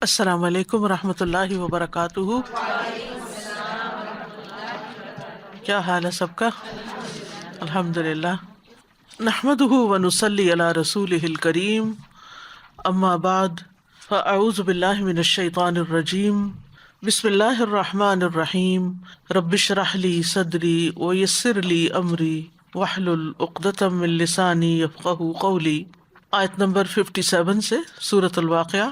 السلام علیکم ورحمۃ اللہ وبرکاتہ۔ کیا حال ہے سب کا؟ الحمد للہ، نحمدہ ونصلی علی رسولہ الکریم، اما بعد، فاعوذ باللہ من الشیطان الرجیم، بسم اللہ الرحمن الرحیم، رب اشرح لی صدری ویسر لی امری واحلل عقدۃ من لسانی یفقہوا قولی۔ آیت نمبر 57 سے سورۃ الواقعہ۔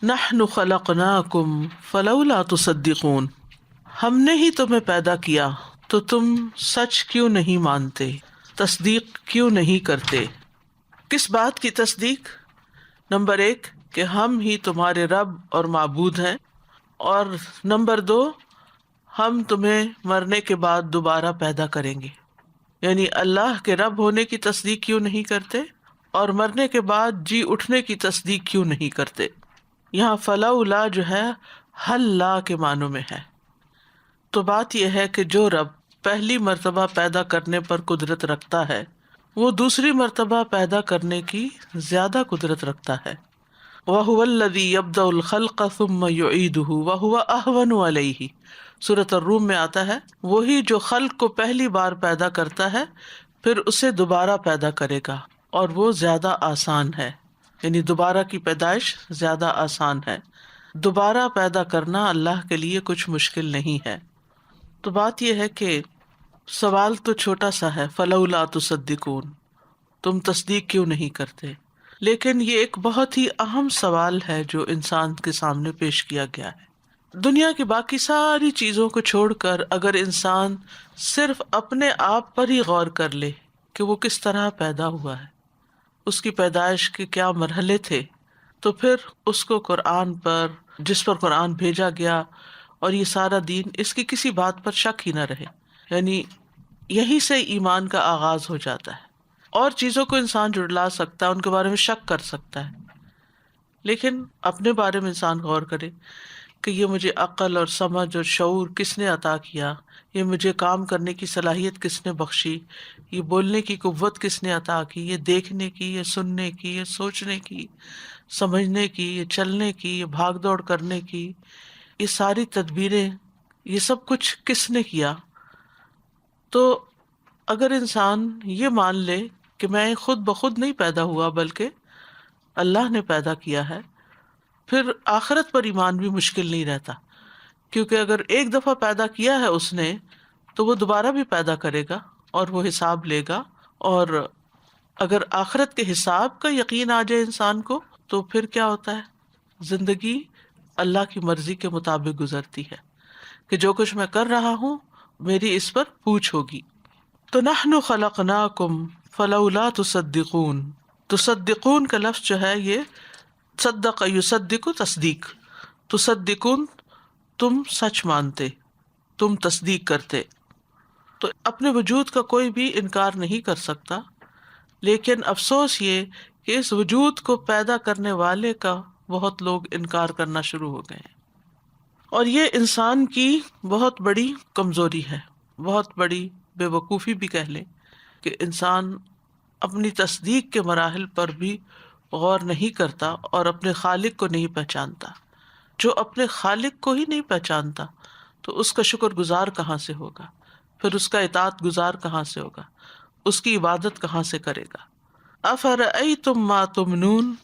نحن خلقناکم فلولا تصدقون، ہم نے ہی تمہیں پیدا کیا تو تم سچ کیوں نہیں مانتے، تصدیق کیوں نہیں کرتے۔ کس بات کی تصدیق؟ نمبر 1 کہ ہم ہی تمہارے رب اور معبود ہیں، اور نمبر 2 ہم تمہیں مرنے کے بعد دوبارہ پیدا کریں گے۔ یعنی اللہ کے رب ہونے کی تصدیق کیوں نہیں کرتے، اور مرنے کے بعد جی اٹھنے کی تصدیق کیوں نہیں کرتے۔ یہاں فلولا جو ہے حل لا کے معنوں میں ہے۔ تو بات یہ ہے کہ جو رب پہلی مرتبہ پیدا کرنے پر قدرت رکھتا ہے، وہ دوسری مرتبہ پیدا کرنے کی زیادہ قدرت رکھتا ہے۔ وَهُوَ الَّذِي يَبْدَأُ الْخَلْقَ ثُمَّ يُعِيدُهُ وَهُوَ أَهْوَنُ عَلَيْهِ۔ سورۃ الروم میں آتا ہے، وہی جو خلق کو پہلی بار پیدا کرتا ہے پھر اسے دوبارہ پیدا کرے گا، اور وہ زیادہ آسان ہے۔ یعنی دوبارہ کی پیدائش زیادہ آسان ہے۔ دوبارہ پیدا کرنا اللہ کے لیے کچھ مشکل نہیں ہے۔ تو بات یہ ہے کہ سوال تو چھوٹا سا ہے، فلولا تصدقون، تم تصدیق کیوں نہیں کرتے، لیکن یہ ایک بہت ہی اہم سوال ہے جو انسان کے سامنے پیش کیا گیا ہے۔ دنیا کی باقی ساری چیزوں کو چھوڑ کر اگر انسان صرف اپنے آپ پر ہی غور کر لے کہ وہ کس طرح پیدا ہوا ہے، اس کی پیدائش کے کیا مرحلے تھے، تو پھر اس کو قرآن پر، جس پر قرآن بھیجا گیا، اور یہ سارا دین، اس کی کسی بات پر شک ہی نہ رہے۔ یعنی یہی سے ایمان کا آغاز ہو جاتا ہے۔ اور چیزوں کو انسان جھٹلا سکتا ہے، ان کے بارے میں شک کر سکتا ہے، لیکن اپنے بارے میں انسان غور کرے کہ یہ مجھے عقل اور سمجھ اور شعور کس نے عطا کیا، یہ مجھے کام کرنے کی صلاحیت کس نے بخشی، یہ بولنے کی قوت کس نے عطا کی، یہ دیکھنے کی، یہ سننے کی، یہ سوچنے کی، سمجھنے کی، یہ چلنے کی، یہ بھاگ دوڑ کرنے کی، یہ ساری تدبیریں، یہ سب کچھ کس نے کیا۔ تو اگر انسان یہ مان لے کہ میں خود بخود نہیں پیدا ہوا بلکہ اللہ نے پیدا کیا ہے، پھر آخرت پر ایمان بھی مشکل نہیں رہتا، کیونکہ اگر ایک دفعہ پیدا کیا ہے اس نے تو وہ دوبارہ بھی پیدا کرے گا اور وہ حساب لے گا۔ اور اگر آخرت کے حساب کا یقین آ جائے انسان کو تو پھر کیا ہوتا ہے، زندگی اللہ کی مرضی کے مطابق گزرتی ہے کہ جو کچھ میں کر رہا ہوں میری اس پر پوچھ ہوگی۔ تو نحن خلقناکم فلولا تصدقون، تصدقون کا لفظ جو ہے یہ صدق یصدق تصدیق، تصدقون تم سچ مانتے، تم تصدیق کرتے۔ تو اپنے وجود کا کوئی بھی انکار نہیں کر سکتا، لیکن افسوس یہ کہ اس وجود کو پیدا کرنے والے کا بہت لوگ انکار کرنا شروع ہو گئے ہیں، اور یہ انسان کی بہت بڑی کمزوری ہے، بہت بڑی بے وقوفی بھی کہہ لیں کہ انسان اپنی تصدیق کے مراحل پر بھی غور نہیں کرتا اور اپنے خالق کو نہیں پہچانتا۔ جو اپنے خالق کو ہی نہیں پہچانتا تو اس کا شکر گزار کہاں سے ہوگا، پھر اس کا اطاعت گزار کہاں سے ہوگا، اس کی عبادت کہاں سے کرے گا۔ افرأیتم ما تمنون،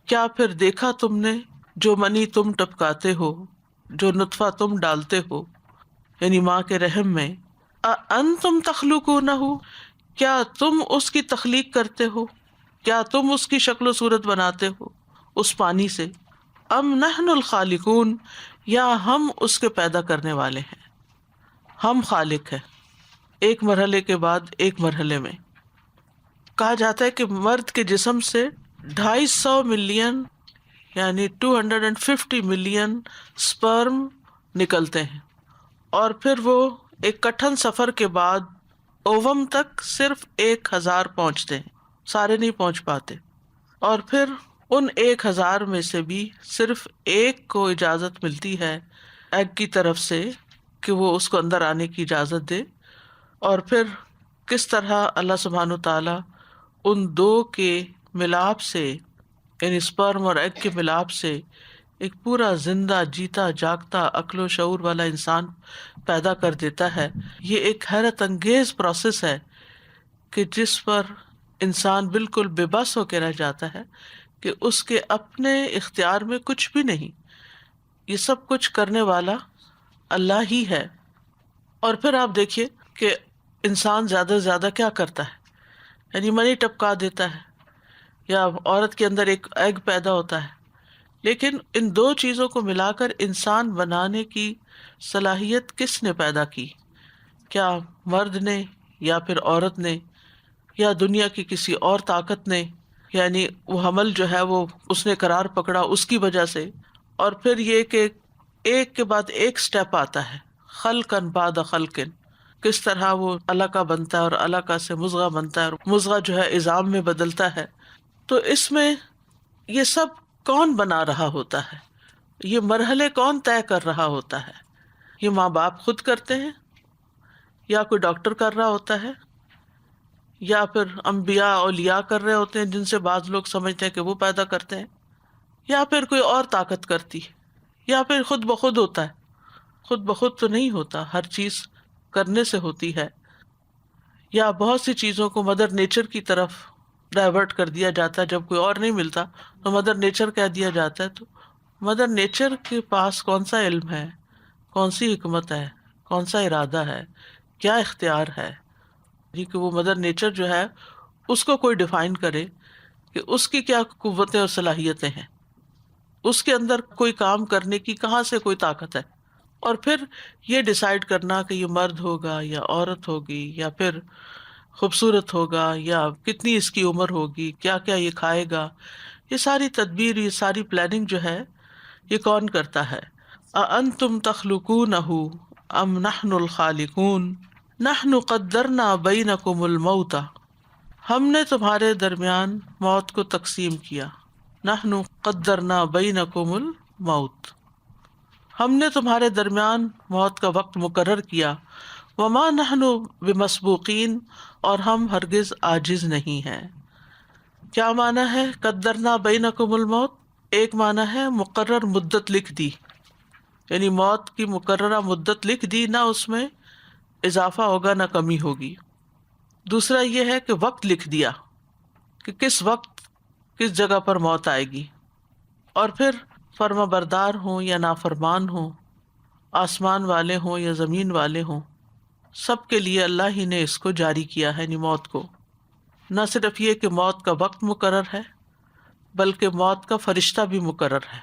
کیا پھر دیکھا تم نے جو منی تم ٹپکاتے ہو، جو نطفہ تم ڈالتے ہو، یعنی ماں کے رحم میں۔ اانتم تخلقونہ، کیا تم اس کی تخلیق کرتے ہو، کیا تم اس کی شکل و صورت بناتے ہو اس پانی سے، ام نحن الخالقون، یا ہم اس کے پیدا کرنے والے ہیں، ہم خالق ہیں۔ ایک مرحلے کے بعد ایک مرحلے میں کہا جاتا ہے کہ مرد کے جسم سے 250 ملین یعنی 250 ملین سپرم نکلتے ہیں، اور پھر وہ ایک کٹھن سفر کے بعد اووم تک صرف 1000 پہنچتے ہیں، سارے نہیں پہنچ پاتے، اور پھر ان 1000 میں سے بھی صرف ایک کو اجازت ملتی ہے ایگ کی طرف سے کہ وہ اس کو اندر آنے کی اجازت دے، اور پھر کس طرح اللہ سبحانہ تعالیٰ ان دو کے ملاپ سے، یعنی سپرم اور ایگ کے ملاپ سے ایک پورا زندہ جیتا جاگتا عقل و شعور والا انسان پیدا کر دیتا ہے، یہ ایک حیرت انگیز پروسیس ہے کہ جس پر انسان بالکل بے بس ہو کے رہ جاتا ہے کہ اس کے اپنے اختیار میں کچھ بھی نہیں، یہ سب کچھ کرنے والا اللہ ہی ہے۔ اور پھر آپ دیکھیے کہ انسان زیادہ سے زیادہ کیا کرتا ہے، یعنی منی ٹپکا دیتا ہے، یا عورت کے اندر ایک ایگ پیدا ہوتا ہے، لیکن ان دو چیزوں کو ملا کر انسان بنانے کی صلاحیت کس نے پیدا کی؟ کیا مرد نے، یا پھر عورت نے، یا دنیا کی کسی اور طاقت نے؟ یعنی وہ حمل جو ہے وہ اس نے قرار پکڑا اس کی وجہ سے۔ اور پھر یہ کہ ایک کے بعد ایک سٹیپ آتا ہے، خلقن بعد خلقن، کس طرح وہ علقہ بنتا ہے اور علقہ سے مضغہ بنتا ہے اور مضغہ جو ہے عظام میں بدلتا ہے۔ تو اس میں یہ سب کون بنا رہا ہوتا ہے؟ یہ مرحلے کون طے کر رہا ہوتا ہے؟ یہ ماں باپ خود کرتے ہیں، یا کوئی ڈاکٹر کر رہا ہوتا ہے، یا پھر انبیاء اولیاء کر رہے ہوتے ہیں جن سے بعض لوگ سمجھتے ہیں کہ وہ پیدا کرتے ہیں، یا پھر کوئی اور طاقت کرتی ہے، یا پھر خود بخود ہوتا ہے؟ خود بخود تو نہیں ہوتا، ہر چیز کرنے سے ہوتی ہے۔ یا بہت سی چیزوں کو مدر نیچر کی طرف ڈائیورٹ کر دیا جاتا ہے، جب کوئی اور نہیں ملتا تو مدر نیچر کہہ دیا جاتا ہے۔ تو مدر نیچر کے پاس کون سا علم ہے، کون سی حکمت ہے، کون سا ارادہ ہے، کیا اختیار ہے؟ جی کہ وہ مدر نیچر جو ہے اس کو کوئی ڈیفائن کرے کہ اس کی کیا قوتیں اور صلاحیتیں ہیں، اس کے اندر کوئی کام کرنے کی کہاں سے کوئی طاقت ہے۔ اور پھر یہ ڈیسائیڈ کرنا کہ یہ مرد ہوگا یا عورت ہوگی، یا پھر خوبصورت ہوگا یا کتنی اس کی عمر ہوگی، کیا کیا یہ کھائے گا، یہ ساری تدبیر، یہ ساری پلاننگ جو ہے یہ کون کرتا ہے؟ اَأَنتُمْ تَخْلُقُونَهُ أَمْ نَحْنُ الْخَالِقُونَ نَحْنُ قَدَّرْنَا بَيْنَكُمُ الْمَوْتَ، ہم نے تمہارے درمیان موت کو تقسیم کیا۔ نَحْنُ قَدَّرْنَا بَيْنَكُمُ الْمَوْتَ، ہم نے تمہارے درمیان موت کا وقت مقرر کیا۔ وما نحن بمسبوقین، اور ہم ہرگز عاجز نہیں ہیں۔ کیا معنی ہے قدرنا بینکم الموت؟ ایک معنی ہے مقرر مدت لکھ دی، یعنی موت کی مقررہ مدت لکھ دی، نہ اس میں اضافہ ہوگا نہ کمی ہوگی۔ دوسرا یہ ہے کہ وقت لکھ دیا کہ کس وقت کس جگہ پر موت آئے گی۔ اور پھر فرما بردار ہوں یا نافرمان ہوں، آسمان والے ہوں یا زمین والے ہوں، سب کے لیے اللہ ہی نے اس کو جاری کیا ہے، یعنی موت کو۔ نہ صرف یہ کہ موت کا وقت مقرر ہے، بلکہ موت کا فرشتہ بھی مقرر ہے۔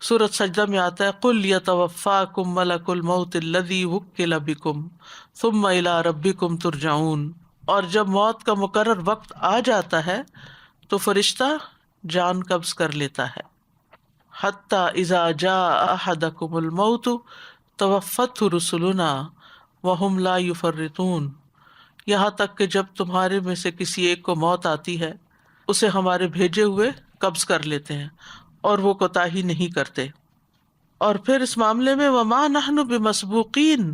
سورۃ سجدہ میں آتا ہے قُلْ يَتَوَفَّاكُم مَلَكُ الْمَوْتِ الَّذِي وُكِّلَ بِكُمْ ثُمَّ إِلَىٰ رَبِّكُمْ تُرْجَعُونَ۔ اور جب موت کا مقرر وقت آ جاتا ہے تو فرشتہ جان قبض کر لیتا ہے۔ حَتَّىٰ إِذَا جَاءَ أَحَدَكُمُ الْمَوْتُ تَوَفَّتْهُ رُسُلُنَا وَهُمْ لَا يُفَرِّطُونَ، یہاں تک کہ جب تمہارے میں سے کسی ایک کو موت آتی ہے، اسے ہمارے بھیجے ہوئے قبض کر لیتے ہیں اور وہ کوتاہی نہیں کرتے۔ اور پھر اس معاملے میں وَمَا نَحْنُ بِمَسْبُوقِينَ،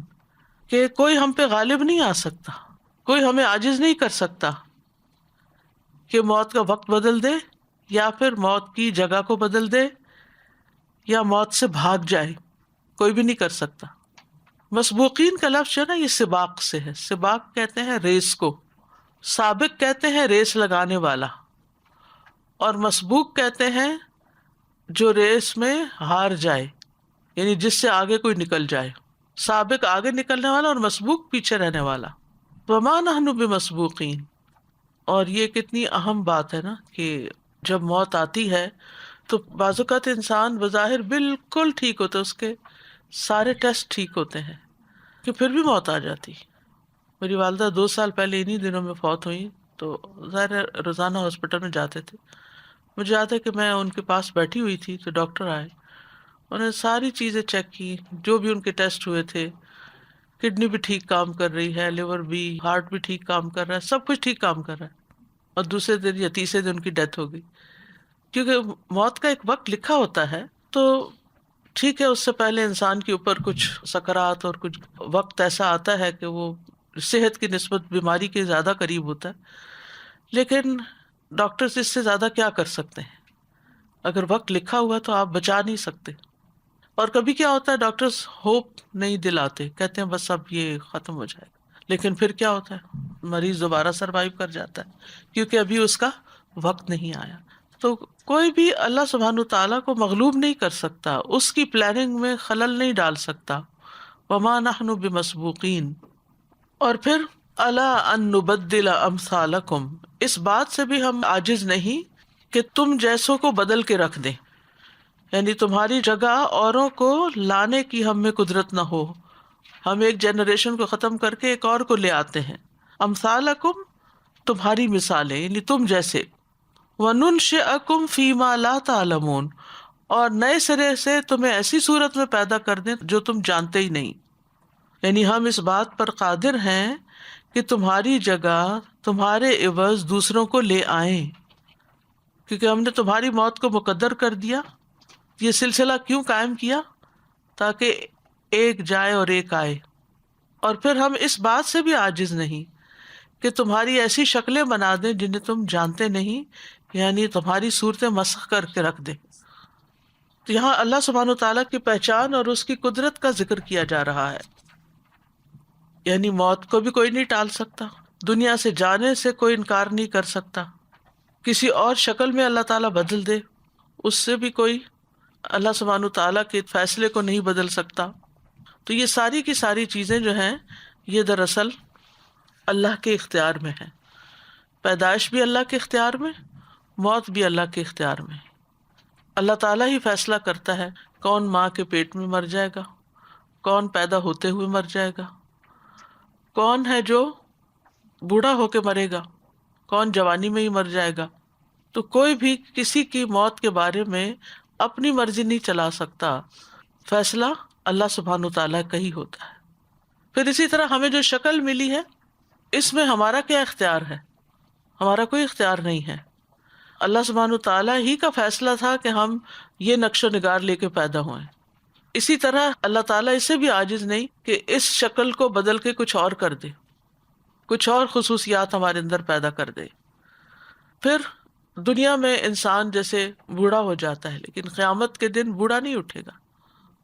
کہ کوئی ہم پہ غالب نہیں آ سکتا، کوئی ہمیں عاجز نہیں کر سکتا کہ موت کا وقت بدل دے، یا پھر موت کی جگہ کو بدل دے، یا موت سے بھاگ جائے، کوئی بھی نہیں کر سکتا۔ مسبوقین کا لفظ جو ہے نا یہ سباق سے ہے، سباق کہتے ہیں ریس کو، سابق کہتے ہیں ریس لگانے والا، اور مسبوق کہتے ہیں جو ریس میں ہار جائے، یعنی جس سے آگے کوئی نکل جائے۔ سابق آگے نکلنے والا اور مسبوق پیچھے رہنے والا۔ وما نحن بمسبوقین، اور یہ کتنی اہم بات ہے نا کہ جب موت آتی ہے تو بعض اوقات انسان بظاہر بالکل ٹھیک ہوتا ہے، اس کے سارے ٹیسٹ ٹھیک ہوتے ہیں، کہ پھر بھی موت آ جاتی۔ میری والدہ 2 سال پہلے انہی دنوں میں فوت ہوئی، تو ظاہر ہے روزانہ ہاسپٹل میں جاتے تھے۔ مجھے یاد ہے کہ میں ان کے پاس بیٹھی ہوئی تھی تو ڈاکٹر آئے، انہوں نے ساری چیزیں چیک کی، جو بھی ان کے ٹیسٹ ہوئے تھے، کڈنی بھی ٹھیک کام کر رہی ہے، لیور بھی، ہارٹ بھی ٹھیک کام کر رہا ہے، سب کچھ ٹھیک کام کر رہا ہے، اور دوسرے دن یا تیسرے دن ان کی ڈیتھ ہو گئی۔ کیونکہ موت کا ایک وقت لکھا ہوتا ہے، تو ٹھیک ہے اس سے پہلے انسان کے اوپر کچھ سکرات اور کچھ وقت ایسا آتا ہے کہ وہ صحت کی نسبت بیماری کے زیادہ قریب ہوتا ہے، لیکن ڈاکٹرز اس سے زیادہ کیا کر سکتے ہیں؟ اگر وقت لکھا ہوا تو آپ بچا نہیں سکتے. اور کبھی کیا ہوتا ہے، ڈاکٹرز ہوپ نہیں دلاتے، کہتے ہیں بس اب یہ ختم ہو جائے گا، لیکن پھر کیا ہوتا ہے، مریض دوبارہ سروائیو کر جاتا ہے کیونکہ ابھی اس کا وقت نہیں آیا. تو کوئی بھی اللہ سبحانہ تعالیٰ کو مغلوب نہیں کر سکتا، اس کی پلاننگ میں خلل نہیں ڈال سکتا. وما نحن بمسبوقین. اور پھر الا ان نبدل امثالکم، اس بات سے بھی ہم عاجز نہیں کہ تم جیسوں کو بدل کے رکھ دیں، یعنی تمہاری جگہ اوروں کو لانے کی ہم میں قدرت نہ ہو. ہم ایک جنریشن کو ختم کر کے ایک اور کو لے آتے ہیں. امثالکم تمہاری مثالیں، یعنی تم جیسے. وَنُنشِئَكُمْ فِي مَا لَا تَعْلَمُونَ، اور نئے سرے سے تمہیں ایسی صورت میں پیدا کر دیں جو تم جانتے ہی نہیں. یعنی ہم اس بات پر قادر ہیں کہ تمہاری جگہ تمہارے عوض دوسروں کو لے آئیں، کیونکہ ہم نے تمہاری موت کو مقدر کر دیا. یہ سلسلہ کیوں قائم کیا؟ تاکہ ایک جائے اور ایک آئے. اور پھر ہم اس بات سے بھی عاجز نہیں کہ تمہاری ایسی شکلیں بنا دیں جنہیں تم جانتے نہیں، یعنی تمہاری صورتیں مسخ کر کے رکھ دیں. تو یہاں اللہ سبحانہ وتعالیٰ کی پہچان اور اس کی قدرت کا ذکر کیا جا رہا ہے. یعنی موت کو بھی کوئی نہیں ٹال سکتا، دنیا سے جانے سے کوئی انکار نہیں کر سکتا، کسی اور شکل میں اللہ تعالیٰ بدل دے اس سے بھی کوئی اللہ سبحانہ تعالیٰ کے فیصلے کو نہیں بدل سکتا. تو یہ ساری کی ساری چیزیں جو ہیں یہ دراصل اللہ کے اختیار میں ہیں. پیدائش بھی اللہ کے اختیار میں، موت بھی اللہ کے اختیار میں. اللہ تعالیٰ ہی فیصلہ کرتا ہے کون ماں کے پیٹ میں مر جائے گا، کون پیدا ہوتے ہوئے مر جائے گا، کون ہے جو بوڑھا ہو کے مرے گا، کون جوانی میں ہی مر جائے گا. تو کوئی بھی کسی کی موت کے بارے میں اپنی مرضی نہیں چلا سکتا، فیصلہ اللہ سبحانہ تعالیٰ کا ہی ہوتا ہے. پھر اسی طرح ہمیں جو شکل ملی ہے اس میں ہمارا کیا اختیار ہے؟ ہمارا کوئی اختیار نہیں ہے. اللہ سبحانہ تعالیٰ ہی کا فیصلہ تھا کہ ہم یہ نقش و نگار لے کے پیدا ہوئے. اسی طرح اللہ تعالیٰ اس سے بھی عاجز نہیں کہ اس شکل کو بدل کے کچھ اور کر دے، کچھ اور خصوصیات ہمارے اندر پیدا کر دے. پھر دنیا میں انسان جیسے بوڑھا ہو جاتا ہے لیکن قیامت کے دن بوڑھا نہیں اٹھے گا.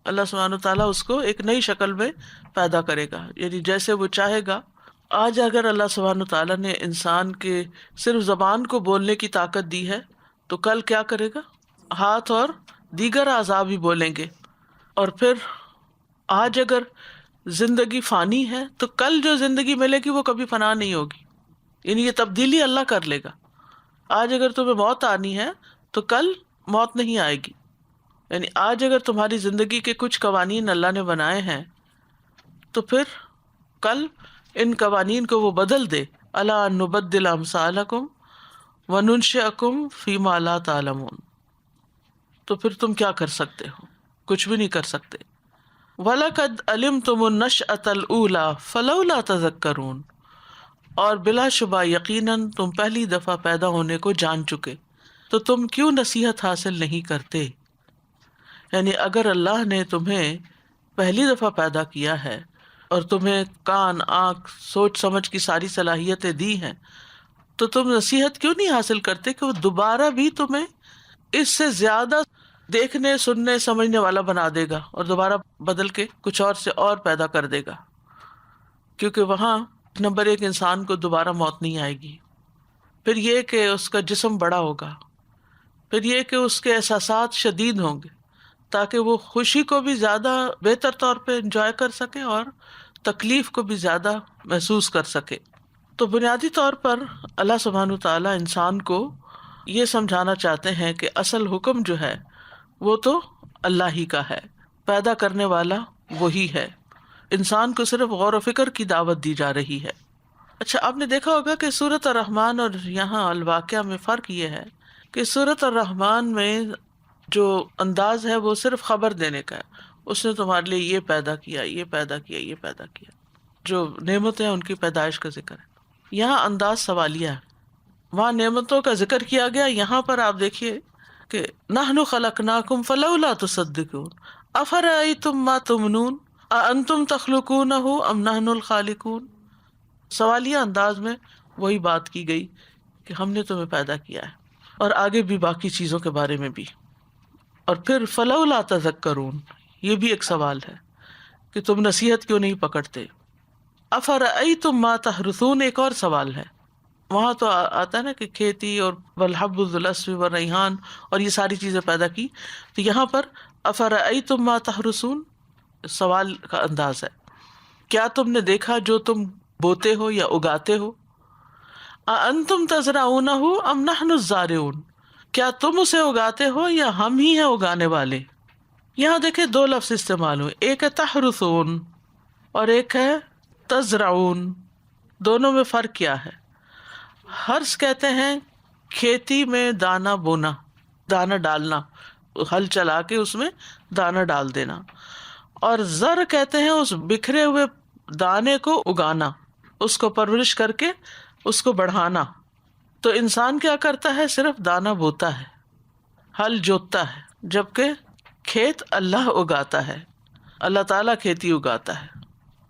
اللہ سبحانہ تعالیٰ اس کو ایک نئی شکل میں پیدا کرے گا، یعنی جیسے وہ چاہے گا. آج اگر اللہ سبحانہ تعالیٰ نے انسان کے صرف زبان کو بولنے کی طاقت دی ہے تو کل کیا کرے گا؟ ہاتھ اور دیگر اعضاء بھی بولیں گے. اور پھر آج اگر زندگی فانی ہے تو کل جو زندگی ملے گی وہ کبھی فنا نہیں ہوگی، یعنی یہ تبدیلی اللہ کر لے گا. آج اگر تمہیں موت آنی ہے تو کل موت نہیں آئے گی. یعنی آج اگر تمہاری زندگی کے کچھ قوانین اللہ نے بنائے ہیں تو پھر کل ان قوانین کو وہ بدل دے. الا ان نبدل امثالکم وننشئکم فیما لا تعلمون. تو پھر تم کیا کر سکتے ہو؟ کچھ بھی نہیں کر سکتے. وَلَقَدْ عَلِمْتُمُ النَّشْأَةَ الْأُولَىٰ فَلَوْلَا تَذَكَّرُونَ، اور بلا شبہ یقیناً تم پہلی دفعہ پیدا ہونے کو جان چکے تو تم کیوں نصیحت حاصل نہیں کرتے. یعنی اگر اللہ نے تمہیں پہلی دفعہ پیدا کیا ہے اور تمہیں کان، آنکھ، سوچ سمجھ کی ساری صلاحیتیں دی ہیں تو تم نصیحت کیوں نہیں حاصل کرتے کہ وہ دوبارہ بھی تمہیں اس سے زیادہ دیکھنے، سننے، سمجھنے والا بنا دے گا اور دوبارہ بدل کے کچھ اور سے اور پیدا کر دے گا. کیونکہ وہاں نمبر ایک انسان کو دوبارہ موت نہیں آئے گی، پھر یہ کہ اس کا جسم بڑا ہوگا، پھر یہ کہ اس کے احساسات شدید ہوں گے تاکہ وہ خوشی کو بھی زیادہ بہتر طور پہ انجوائے کر سکے اور تکلیف کو بھی زیادہ محسوس کر سکے. تو بنیادی طور پر اللہ سبحانہ تعالیٰ انسان کو یہ سمجھانا چاہتے ہیں کہ اصل حکم جو ہے وہ تو اللہ ہی کا ہے، پیدا کرنے والا وہی ہے. انسان کو صرف غور و فکر کی دعوت دی جا رہی ہے. اچھا، آپ نے دیکھا ہوگا کہ سورۃ الرحمن اور یہاں الواقعہ میں فرق یہ ہے کہ سورۃ الرحمن میں جو انداز ہے وہ صرف خبر دینے کا ہے. اس نے تمہارے لیے یہ پیدا کیا، یہ پیدا کیا، یہ پیدا کیا، جو نعمتیں ہیں ان کی پیدائش کا ذکر ہے. یہاں انداز سوالیہ ہے، وہاں نعمتوں کا ذکر کیا گیا. یہاں پر آپ دیکھیے کہ نحن خلقناکم فلولا تصدقون افرأیتم ما تمنون اانتم تخلقونہ ام نحن الخالقون. سوالیہ انداز میں وہی بات کی گئی کہ ہم نے تمہیں پیدا کیا ہے، اور آگے بھی باقی چیزوں کے بارے میں بھی. اور پھر فلولا تذکرون، یہ بھی ایک سوال ہے کہ تم نصیحت کیوں نہیں پکڑتے. افرأیتم ما تحرثون، ایک اور سوال ہے. وہاں تو آتا ہے نا کہ کھیتی اور والحب ذو العصف والریحان اور یہ ساری چیزیں پیدا کی، تو یہاں پر افرأیتم ما تحرثون سوال کا انداز ہے. کیا تم نے دیکھا جو تم بوتے ہو یا اگاتے ہو؟ اانتم تزرعونہ ام نحن الزارعون، کیا تم اسے اگاتے ہو یا ہم ہی ہیں اگانے والے. یہاں دیکھیں دو لفظ استعمال ہوئے، ایک ہے تحرثون اور ایک ہے تزرعون. دونوں میں فرق کیا ہے؟ حرث کہتے ہیں کھیتی میں دانا بونا، دانا ڈالنا، ہل چلا کے اس میں دانا ڈال دینا. اور زر کہتے ہیں اس بکھرے ہوئے دانے کو اگانا، اس کو پرورش کر کے اس کو بڑھانا. تو انسان کیا کرتا ہے؟ صرف دانا بوتا ہے، ہل جوتتا ہے، جبکہ کھیت اللہ اگاتا ہے، اللہ تعالیٰ کھیتی اگاتا ہے.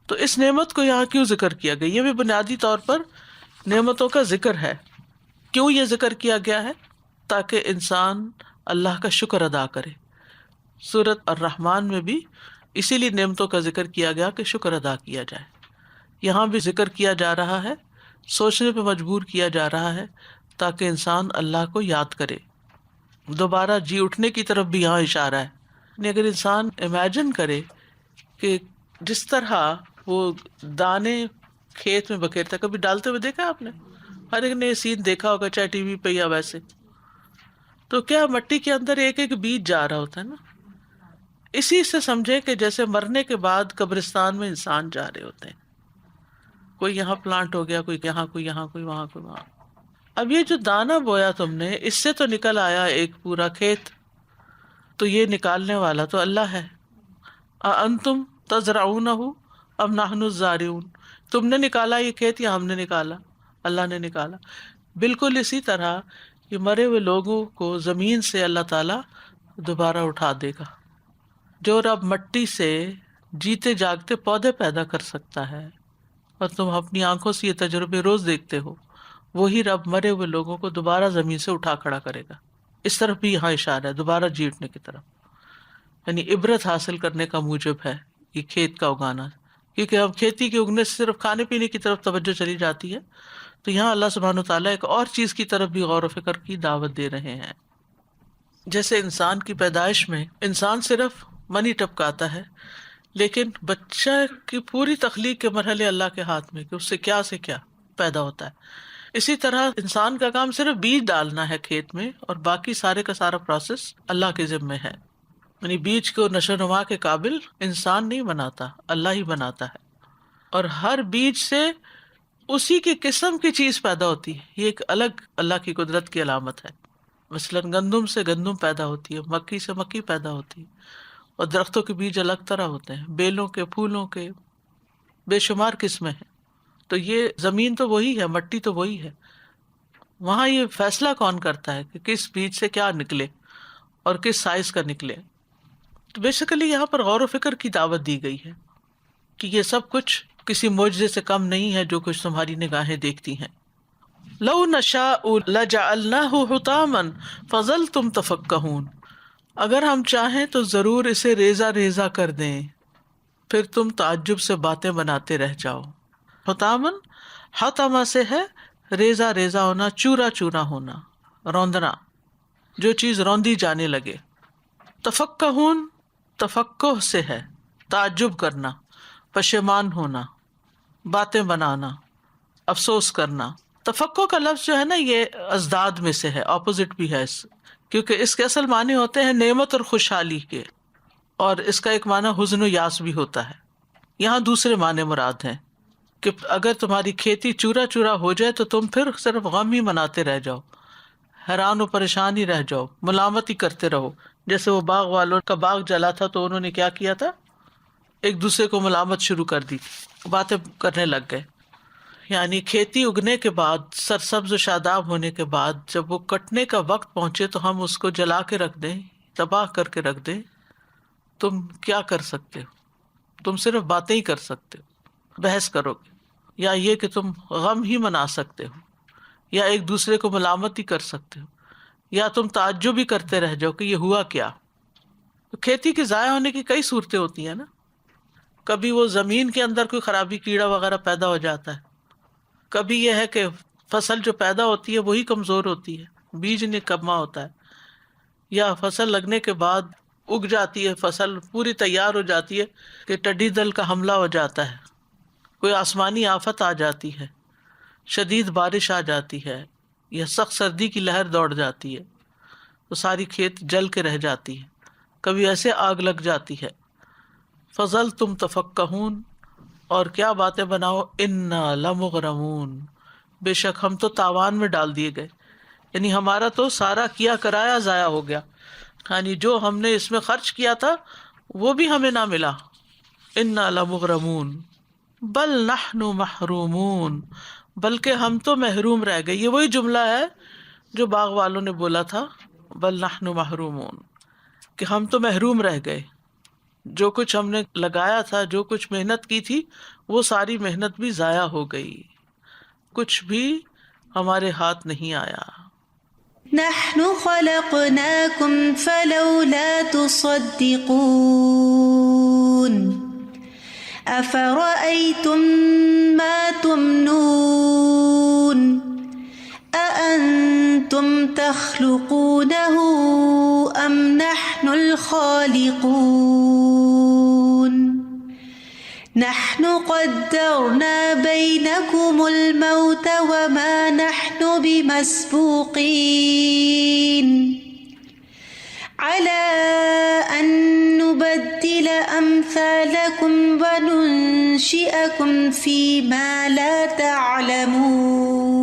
تو اس نعمت کو یہاں کیوں ذکر کیا گیا؟ یہ بھی بنیادی طور پر نعمتوں کا ذکر ہے. کیوں یہ ذکر کیا گیا ہے؟ تاکہ انسان اللہ کا شکر ادا کرے. سورۃ الرحمن میں بھی اسی لیے نعمتوں کا ذکر کیا گیا کہ شکر ادا کیا جائے. یہاں بھی ذکر کیا جا رہا ہے، سوچنے پہ مجبور کیا جا رہا ہے تاکہ انسان اللہ کو یاد کرے. دوبارہ جی اٹھنے کی طرف بھی یہاں اشارہ ہے. اگر انسان امیجن کرے کہ جس طرح وہ دانے کھیت میں بکھیرتا، کبھی ڈالتے ہوئے دیکھا آپ نے؟ ہر ایک نے یہ سین دیکھا ہوگا، چاہے ٹی وی پہ یا ویسے. تو کیا مٹی کے اندر ایک ایک بیج جا رہا ہوتا ہے نا. اسی سے سمجھے کہ جیسے مرنے کے بعد قبرستان میں انسان جا رہے ہوتے ہیں، کوئی یہاں پلانٹ ہو گیا، کوئی یہاں، کوئی یہاں، کوئی وہاں، کوئی وہاں. اب یہ جو دانا بویا تم نے، اس سے تو نکل آیا ایک پورا کھیت، تو یہ نکالنے والا تو اللہ ہے. اانتم تزرعونہ ام نحن الزارعون، تم نے نکالا یہ کھیت یا ہم نے نکالا؟ اللہ نے نکالا. بالکل اسی طرح یہ مرے ہوئے لوگوں کو زمین سے اللہ تعالیٰ دوبارہ اٹھا دے گا. جو رب مٹی سے جیتے جاگتے پودے پیدا کر سکتا ہے، اور تم اپنی آنکھوں سے یہ تجربے روز دیکھتے ہو، وہی رب مرے ہوئے لوگوں کو دوبارہ زمین سے اٹھا کھڑا کرے گا. اس طرف بھی یہاں اشارہ ہے، دوبارہ جیٹنے کی طرف. یعنی عبرت حاصل کرنے کا موجب ہے یہ کھیت کا اگانا، کیونکہ اب کھیتی کے اگنے سے صرف کھانے پینے کی طرف توجہ چلی جاتی ہے. تو یہاں اللہ سبحانہ وتعالیٰ ایک اور چیز کی طرف بھی غور و فکر کی دعوت دے رہے ہیں. جیسے انسان کی پیدائش میں انسان صرف منی ٹپکاتا ہے، لیکن بچہ کی پوری تخلیق کے مرحلے اللہ کے ہاتھ میں کہ اس سے کیا پیدا ہوتا ہے. اسی طرح انسان کا کام صرف بیج ڈالنا ہے کھیت میں، اور باقی سارے کا سارا پروسیس اللہ کے ذمے ہے. یعنی بیج کو نشو نما کے قابل انسان نہیں بناتا، اللہ ہی بناتا ہے. اور ہر بیج سے اسی کی قسم کی چیز پیدا ہوتی ہے. یہ ایک الگ اللہ کی قدرت کی علامت ہے. مثلاً گندم سے گندم پیدا ہوتی ہے، مکی سے مکی پیدا ہوتی ہے، اور درختوں کے بیج الگ طرح ہوتے ہیں، بیلوں کے، پھولوں کے، بے شمار قسمیں ہیں. تو یہ زمین تو وہی ہے، مٹی تو وہی ہے. وہاں یہ فیصلہ کون کرتا ہے کہ کس بیج سے کیا نکلے اور کس سائز کا نکلے. تو بیسیکلی یہاں پر غور و فکر کی دعوت دی گئی ہے کہ یہ سب کچھ کسی معجزے سے کم نہیں ہے جو کچھ تمہاری نگاہیں دیکھتی ہیں. لو نشاء لجعلناہ حطاما فظلتم تفکہون، اگر ہم چاہیں تو ضرور اسے ریزہ ریزہ کر دیں، پھر تم تعجب سے باتیں بناتے رہ جاؤ. حطامن حطمہ سے ہے ریزہ ریزہ ہونا، چورا چورا ہونا، روندنا، جو چیز روندی جانے لگے. تفکہون تفکہ سے ہے تعجب کرنا، پشیمان ہونا، باتیں بنانا، افسوس کرنا. تفکر کا لفظ جو ہے نا، یہ ازداد میں سے ہے، اپوزٹ بھی ہے کیونکہ اس کے اصل معنی ہوتے ہیں نعمت اور خوشحالی کے، اور اس کا ایک معنی حزن و یاس بھی ہوتا ہے. یہاں دوسرے معنی مراد ہیں کہ اگر تمہاری کھیتی چورا چورا ہو جائے تو تم پھر صرف غم ہی مناتے رہ جاؤ، حیران و پریشان ہی رہ جاؤ، ملامت ہی کرتے رہو. جیسے وہ باغ والوں کا باغ جلا تھا تو انہوں نے کیا کیا تھا، ایک دوسرے کو ملامت شروع کر دی، باتیں کرنے لگ گئے. یعنی کھیتی اگنے کے بعد، سرسبز و شاداب ہونے کے بعد، جب وہ کٹنے کا وقت پہنچے تو ہم اس کو جلا کے رکھ دیں، تباہ کر کے رکھ دیں. تم کیا کر سکتے ہو؟ تم صرف باتیں ہی کر سکتے ہو، بحث کرو گے، یا یہ کہ تم غم ہی منا سکتے ہو، یا ایک دوسرے کو ملامت ہی کر سکتے ہو، یا تم تعجب ہی کرتے رہ جاؤ کہ یہ ہوا کیا. کھیتی کے ضائع ہونے کی کئی صورتیں ہوتی ہیں نا. کبھی وہ زمین کے اندر کوئی خرابی، کیڑا وغیرہ پیدا ہو جاتا ہے. کبھی یہ ہے کہ فصل جو پیدا ہوتی ہے وہی کمزور ہوتی ہے، بیج نکما ہوتا ہے. یا فصل لگنے کے بعد اگ جاتی ہے، فصل پوری تیار ہو جاتی ہے کہ ٹڈی دل کا حملہ ہو جاتا ہے، کوئی آسمانی آفت آ جاتی ہے، شدید بارش آ جاتی ہے، یا سخت سردی کی لہر دوڑ جاتی ہے تو ساری کھیت جل کے رہ جاتی ہے. کبھی ایسے آگ لگ جاتی ہے. فضل تم تفکہون، اور کیا باتیں بناؤ، انا لمغرمون، بے شک ہم تو تاوان میں ڈال دیے گئے، یعنی ہمارا تو سارا کیا کرایا ضائع ہو گیا، یعنی جو ہم نے اس میں خرچ کیا تھا وہ بھی ہمیں نہ ملا. انا لمغرمون بل نحن محرومون، بلکہ ہم تو محروم رہ گئے. یہ وہی جملہ ہے جو باغ والوں نے بولا تھا، بل نحن محرومون، کہ ہم تو محروم رہ گئے. جو کچھ ہم نے لگایا تھا، جو کچھ محنت کی تھی، وہ ساری محنت بھی ضائع ہو گئی، کچھ بھی ہمارے ہاتھ نہیں آیا. نحن خلقناكم فلولا تصدقون أفرأيتم ما تمنون أأنتم تخلقونه أم نحن الخالقون نحن قدرنا بينكم الموت وما نحن بمسبوقين على أن نبدل أمثالكم وننشئكم فيما لا تعلمون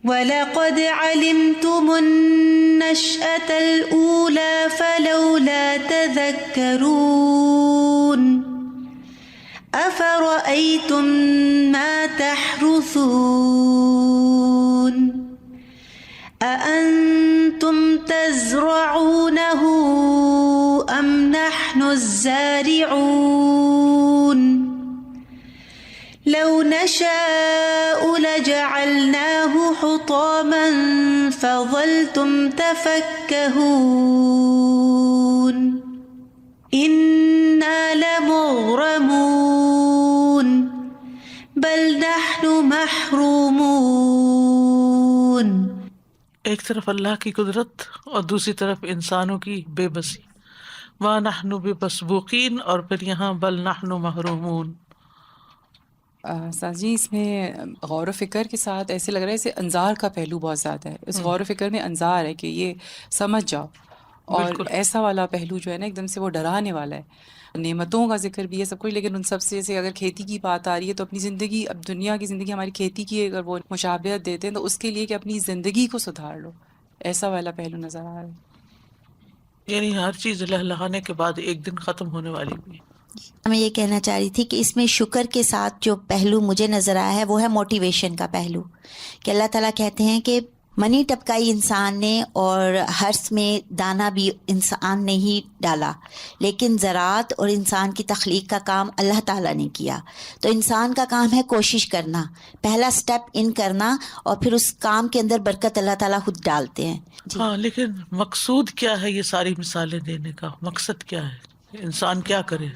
وَلَقَدْ عَلِمْتُمُ النَّشْأَةَ الْأُولَى فَلَوْلَا تَذَكَّرُونَ أَفَرَأَيْتُمْ مَا تَحْرُثُونَ أَأَنْتُمْ تَزْرَعُونَهُ أَمْ نَحْنُ الزَّارِعُونَ لو نشاء لجعلناه حطاما فظلتم تفكهون إنا لمغرمون بل نحن محرومون. ایک طرف اللہ کی قدرت اور دوسری طرف انسانوں کی بے بسی. ما نحن بمسبوقین، اور پھر یہاں بل نحن محرومون. ساز جی اس میں غور و فکر کے ساتھ ایسے لگ رہا ہے اسے انظار کا پہلو بہت زیادہ ہے. اس غور و فکر میں انظار ہے کہ یہ سمجھ جاؤ، اور بالکل ایسا والا پہلو جو ہے نا ایک دم سے وہ ڈرانے والا ہے. نعمتوں کا ذکر بھی ہے سب کچھ، لیکن ان سب سے جیسے اگر کھیتی کی بات آ رہی ہے تو اپنی زندگی، اب دنیا کی زندگی ہماری کھیتی کی اگر وہ مشابہت دیتے ہیں تو اس کے لیے کہ اپنی زندگی کو سدھار لو، ایسا والا پہلو نظر آ رہا ہے. یعنی ہر چیز لہلہانے کے بعد ایک دن ختم ہونے والی بھی. میں یہ کہنا چاہ رہی تھی کہ اس میں شکر کے ساتھ جو پہلو مجھے نظر آیا ہے وہ ہے موٹیویشن کا پہلو، کہ اللہ تعالیٰ کہتے ہیں کہ منی ٹپکائی انسان نے اور ہرس میں دانہ بھی انسان نے ہی ڈالا، لیکن زراعت اور انسان کی تخلیق کا کام اللہ تعالیٰ نے کیا. تو انسان کا کام ہے کوشش کرنا، پہلا سٹیپ ان کرنا، اور پھر اس کام کے اندر برکت اللہ تعالیٰ خود ڈالتے ہیں. جی ہاں، لیکن مقصود کیا ہے یہ ساری مثالیں دینے کا؟ مقصد کیا ہے؟ انسان کیا کرے؟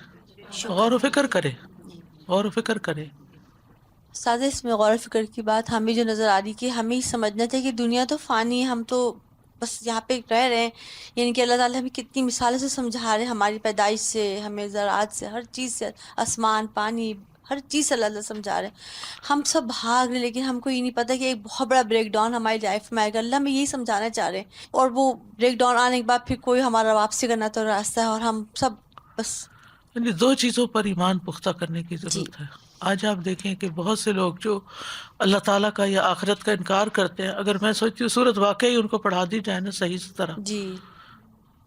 غور و فکر کرے، غور و فکر کرے. سادہ اس میں غور و فکر کی بات ہمیں جو نظر آ رہی کہ ہمیں سمجھنا چاہیے کہ دنیا تو فانی ہے، ہم تو بس یہاں پہ رہ رہے ہیں. یعنی کہ اللہ تعالیٰ ہمیں کتنی مثالوں سے سمجھا رہے ہیں، ہماری پیدائش سے، ہمیں زراعت سے، ہر چیز سے، آسمان پانی، ہر چیز سے اللہ تعالیٰ سمجھا رہے ہیں. ہم سب بھاگ رہے، لیکن ہم کو یہ نہیں پتہ کہ ایک بہت بڑا بریک ڈاؤن ہماری لائف میں آئے گا. اللہ ہمیں یہی سمجھانا چاہ رہے ہیں، اور وہ بریک ڈاؤن آنے کے بعد پھر کوئی ہمارا واپسی کرنا تو راستہ ہے، اور ہم سب بس. یعنی دو چیزوں پر ایمان پختہ کرنے کی ضرورت ہے. آج آپ دیکھیں کہ بہت سے لوگ جو اللہ تعالیٰ کا یا آخرت کا انکار کرتے ہیں، اگر میں سوچتی ہوں صورت واقعی ان کو پڑھا دی جائے نا صحیح طرح، جی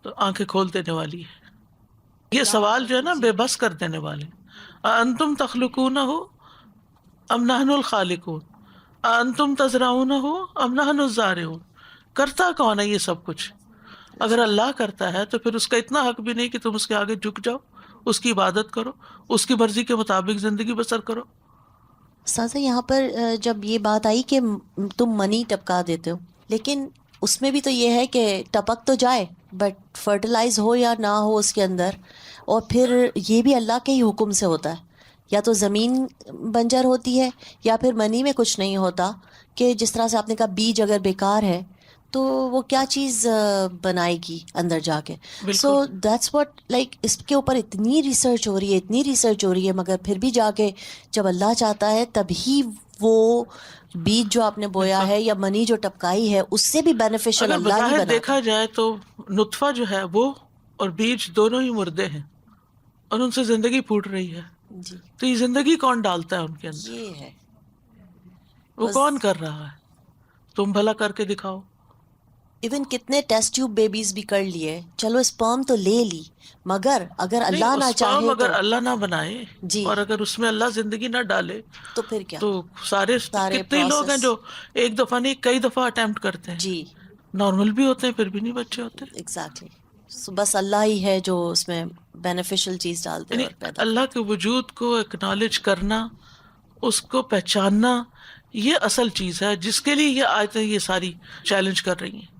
تو آنکھیں کھول دینے والی ہے. یہ سوال جو ہے نا بے بس کر دینے والے. انتم تخلقونہ ام نحن الخالقون انتم تزرعونہ ام نحن الزارعون. کرتا کون ہے یہ سب کچھ؟ اگر اللہ کرتا ہے تو پھر اس کا اتنا حق بھی نہیں کہ تم اس کے آگے جھک جاؤ، اس کی عبادت کرو، اس کی مرضی کے مطابق زندگی بسر کرو. سازا یہاں پر جب یہ بات آئی کہ تم منی ٹپکا دیتے ہو، لیکن اس میں بھی تو یہ ہے کہ ٹپک تو جائے، بٹ فرٹیلائز ہو یا نہ ہو اس کے اندر، اور پھر یہ بھی اللہ کے ہی حکم سے ہوتا ہے، یا تو زمین بنجر ہوتی ہے یا پھر منی میں کچھ نہیں ہوتا، کہ جس طرح سے آپ نے کہا بیج اگر بیکار ہے تو وہ کیا چیز بنائے گی اندر جا کے. سو دیٹس واٹ لائک اس کے اوپر اتنی ریسرچ ہو رہی ہے مگر پھر بھی جا کے جب اللہ چاہتا ہے تبھی وہ بیج جو آپ نے بویا ہے یا منی جو ٹپکائی ہے اس سے بھی بینیفیشل اگر اللہ ہی بظاہر بناتا دیکھا ہے. جائے تو نطفہ جو ہے وہ اور بیج دونوں ہی مردے ہیں اور ان سے زندگی پھوٹ رہی ہے. جی تو یہ زندگی کون ڈالتا ہے ان کے اندر؟ یہ ہے. وہ کون کر رہا ہے؟ تم بھلا کر کے دکھاؤ. ایون کتنے ٹیسٹ ٹیوب بیبیز بھی کر لیے، چلو اسپرم تو لے لی، مگر اگر نہیں، اللہ نہ اسپرم چاہے اگر تو اللہ نہ بنائے جی اور اگر اس میں اللہ زندگی نہ ڈالے تو پھر کیا، تو سارے سارے کتنے لوگ ہیں پروسیس. جو ایک دفعہ نہیں کئی دفعہ اٹیمپٹ کرتے ہیں، جی نارمل بھی ہوتے ہیں پھر بھی نہیں بچے ہوتے. ایگزیکٹلی. سو بس اللہ ہی ہے جو اس میں بینیفیشل چیز ڈال دے یعنی اور پیدا. اللہ کے وجود کو اکنالج کرنا، اس کو پہچاننا، یہ اصل چیز ہے جس کے لیے یہ آیتیں یہ ساری چیلنج کر رہی ہیں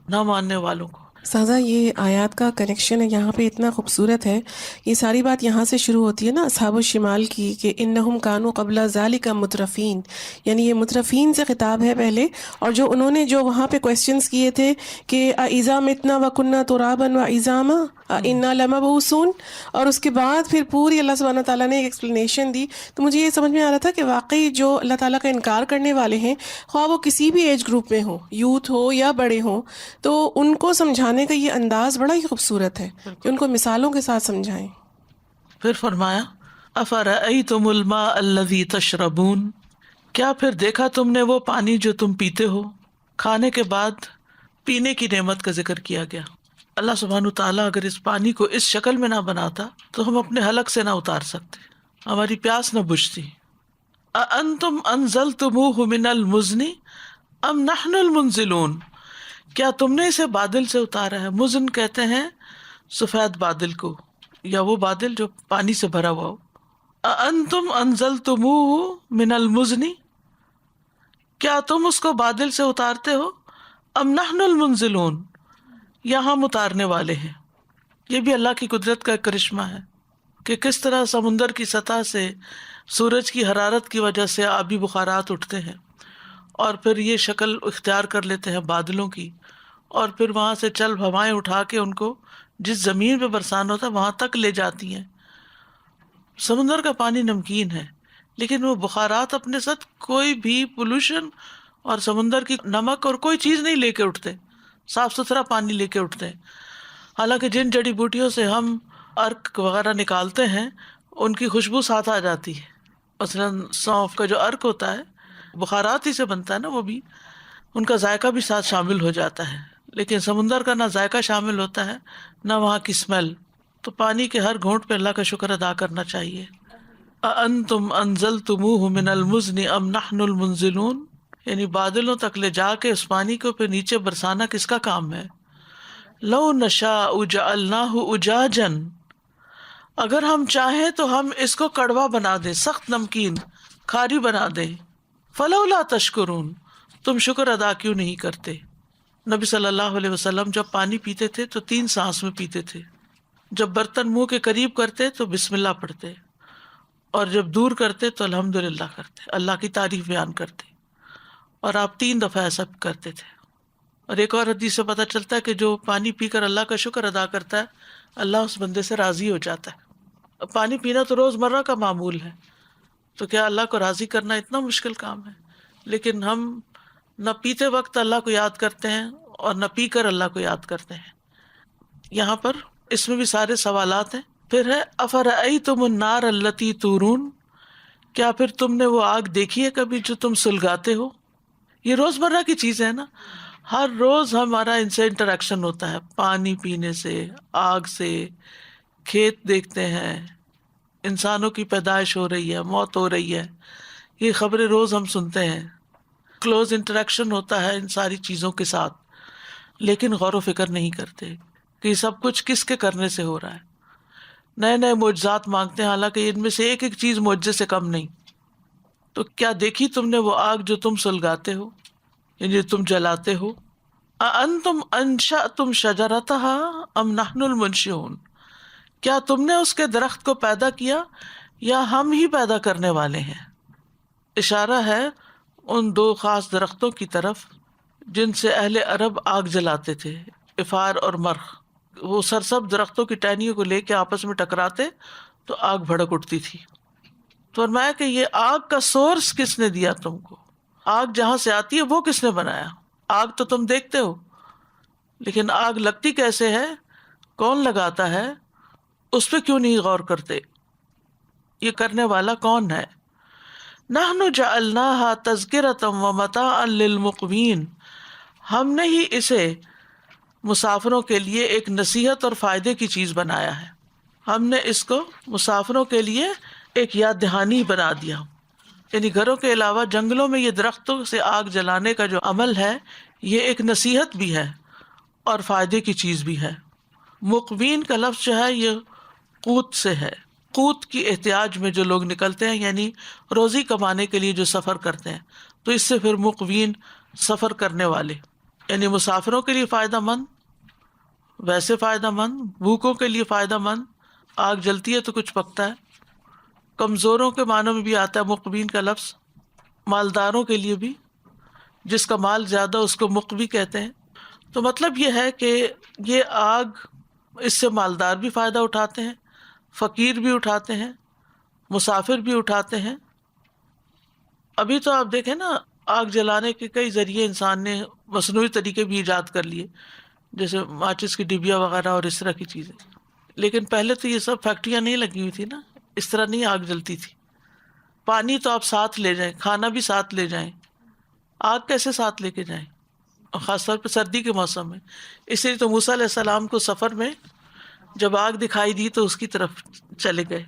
نہ ماننے والوں کو. سازا یہ آیات کا کنیکشن ہے یہاں پہ اتنا خوبصورت ہے. یہ ساری بات یہاں سے شروع ہوتی ہے نا اصحاب الشمال کی، کہ انہم کانوا قبل ذالک مترفین، یعنی یہ مترفین سے خطاب ہے پہلے، اور جو انہوں نے جو وہاں پہ کویسچنز کیے تھے کہ اذا متنا وکنا ترابا وعظاما انا لمبعوثون، اور اس کے بعد پھر پوری اللہ سبحانہ تعالیٰ نے ایک ایکسپلینیشن دی. تو مجھے یہ سمجھ میں آ رہا تھا کہ واقعی جو اللہ تعالیٰ کا انکار کرنے والے ہیں، خواہ وہ کسی بھی ایج گروپ میں ہوں، یوتھ ہو یا بڑے ہوں، تو ان کو سمجھانے کا یہ انداز بڑا ہی خوبصورت ہے کہ ان کو مثالوں کے ساتھ سمجھائیں. پھر فرمایا افرأیتم الماء الذی تشربون، کیا پھر دیکھا تم نے وہ پانی جو تم پیتے ہو. کھانے کے بعد پینے کی نعمت کا ذکر کیا گیا. اللہ سبحانہ تعالیٰ اگر اس پانی کو اس شکل میں نہ بناتا تو ہم اپنے حلق سے نہ اتار سکتے، ہماری پیاس نہ بجھتی. اانتم انزلتموہ من المزن ام نحن المنزلون، کیا تم نے اسے بادل سے اتارا ہے. مزن کہتے ہیں سفید بادل کو، یا وہ بادل جو پانی سے بھرا ہوا ہو. اانتم انزلتموہ من المزن، کیا تم اس کو بادل سے اتارتے ہو، ام نحن المنزلون، یا ہم اتارنے والے ہیں. یہ بھی اللہ کی قدرت کا ایک کرشمہ ہے کہ کس طرح سمندر کی سطح سے سورج کی حرارت کی وجہ سے آبی بخارات اٹھتے ہیں اور پھر یہ شکل اختیار کر لیتے ہیں بادلوں کی، اور پھر وہاں سے چل ہوائیں اٹھا کے ان کو جس زمین پہ برسان ہوتا ہے وہاں تک لے جاتی ہیں. سمندر کا پانی نمکین ہے لیکن وہ بخارات اپنے ساتھ کوئی بھی پولوشن اور سمندر کی نمک اور کوئی چیز نہیں لے کے اٹھتے، صاف ستھرا پانی لے کے اٹھتے ہیں. حالانکہ جن جڑی بوٹیوں سے ہم ارک وغیرہ نکالتے ہیں ان کی خوشبو ساتھ آ جاتی ہے. مثلاً سونف کا جو ارک ہوتا ہے بخارات ہی سے بنتا ہے نا، وہ بھی ان کا ذائقہ بھی ساتھ شامل ہو جاتا ہے. لیکن سمندر کا نہ ذائقہ شامل ہوتا ہے نہ وہاں کی اسمیل. تو پانی کے ہر گھونٹ پہ اللہ کا شکر ادا کرنا چاہیے. اانتم انزلتموہ من المزن ام نحن المنزلون، یعنی بادلوں تک لے جا کے اس پانی کو پھر نیچے برسانا کس کا کام ہے. لو نشاء جعلناہ اجاجا، اگر ہم چاہیں تو ہم اس کو کڑوا بنا دیں، سخت نمکین کھاری بنا دیں. فلولا تشکرون، تم شکر ادا کیوں نہیں کرتے. نبی صلی اللہ علیہ وسلم جب پانی پیتے تھے تو 3 سانس میں پیتے تھے. جب برتن منہ کے قریب کرتے تو بسم اللہ پڑھتے، اور جب دور کرتے تو الحمدللہ کرتے، اللہ کی تعریف بیان کرتے. اور آپ 3 دفعہ ایسا کرتے تھے. اور ایک اور حدیث سے پتہ چلتا ہے کہ جو پانی پی کر اللہ کا شکر ادا کرتا ہے اللہ اس بندے سے راضی ہو جاتا ہے. پانی پینا تو روز مرہ کا معمول ہے، تو کیا اللہ کو راضی کرنا اتنا مشکل کام ہے؟ لیکن ہم نہ پیتے وقت اللہ کو یاد کرتے ہیں اور نہ پی کر اللہ کو یاد کرتے ہیں. یہاں پر اس میں بھی سارے سوالات ہیں. پھر ہے افرأیتم النار التی تورون، کیا پھر تم نے وہ آگ دیکھی ہے کبھی جو تم سلگاتے ہو. یہ روز مرہ کی چیز ہے نا، ہر روز ہمارا ان سے انٹریکشن ہوتا ہے، پانی پینے سے، آگ سے، کھیت دیکھتے ہیں، انسانوں کی پیدائش ہو رہی ہے، موت ہو رہی ہے، یہ خبریں روز ہم سنتے ہیں. کلوز انٹریکشن ہوتا ہے ان ساری چیزوں کے ساتھ، لیکن غور و فکر نہیں کرتے کہ یہ سب کچھ کس کے کرنے سے ہو رہا ہے. نئے نئے معجزات مانگتے ہیں، حالانکہ ان میں سے ایک ایک چیز معجزے سے کم نہیں. تو کیا دیکھی تم نے وہ آگ جو تم سلگاتے ہو، یعنی جو تم جلاتے ہو. اَأَنتُمْ أَنشَأْتُمْ شَجَرَتَهَا أَمْ نَحْنُ الْمُنشِئُونَ، کیا تم نے اس کے درخت کو پیدا کیا یا ہم ہی پیدا کرنے والے ہیں؟ اشارہ ہے ان دو خاص درختوں کی طرف جن سے اہل عرب آگ جلاتے تھے، افار اور مرخ. وہ سرسبز درختوں کی ٹہنیوں کو لے کے آپس میں ٹکراتے تو آگ بھڑک اٹھتی تھی. تو فرمایا کہ یہ آگ کا سورس کس نے دیا تم کو؟ آگ جہاں سے آتی ہے وہ کس نے بنایا؟ آگ تو تم دیکھتے ہو، لیکن آگ لگتی کیسے ہے، کون لگاتا ہے، اس پہ کیوں نہیں غور کرتے؟ یہ کرنے والا کون ہے؟ نحن جعلناها تذکرۃ ومتاعا للمقوین، ہم نے ہی اسے مسافروں کے لیے ایک نصیحت اور فائدے کی چیز بنایا ہے. ہم نے اس کو مسافروں کے لیے ایک یاد دہانی بنا دیا. یعنی گھروں کے علاوہ جنگلوں میں یہ درختوں سے آگ جلانے کا جو عمل ہے یہ ایک نصیحت بھی ہے اور فائدے کی چیز بھی ہے. مقوین کا لفظ جو ہے یہ قوت سے ہے. قوت کی احتیاج میں جو لوگ نکلتے ہیں، یعنی روزی کمانے کے لیے جو سفر کرتے ہیں، تو اس سے پھر مقوین سفر کرنے والے، یعنی مسافروں کے لیے فائدہ مند، ویسے فائدہ مند، بھوکوں کے لیے فائدہ مند. آگ جلتی ہے تو کچھ پکتا ہے. کمزوروں کے معنوں میں بھی آتا ہے مقوین کا لفظ، مالداروں کے لیے بھی، جس کا مال زیادہ اس کو مقوی کہتے ہیں. تو مطلب یہ ہے کہ یہ آگ، اس سے مالدار بھی فائدہ اٹھاتے ہیں، فقیر بھی اٹھاتے ہیں، مسافر بھی اٹھاتے ہیں. ابھی تو آپ دیکھیں نا، آگ جلانے کے کئی ذریعے انسان نے مصنوعی طریقے بھی ایجاد کر لیے، جیسے ماچس کی ڈبیا وغیرہ اور اس طرح کی چیزیں. لیکن پہلے تو یہ سب فیکٹریاں نہیں لگی ہوئی تھی نا، اس طرح نہیں آگ جلتی تھی. پانی تو آپ ساتھ لے جائیں، کھانا بھی ساتھ لے جائیں، آگ کیسے ساتھ لے کے جائیں؟ اور خاص طور پہ سردی کے موسم میں. اس لیے تو موسیٰ علیہ السلام کو سفر میں جب آگ دکھائی دی تو اس کی طرف چلے گئے.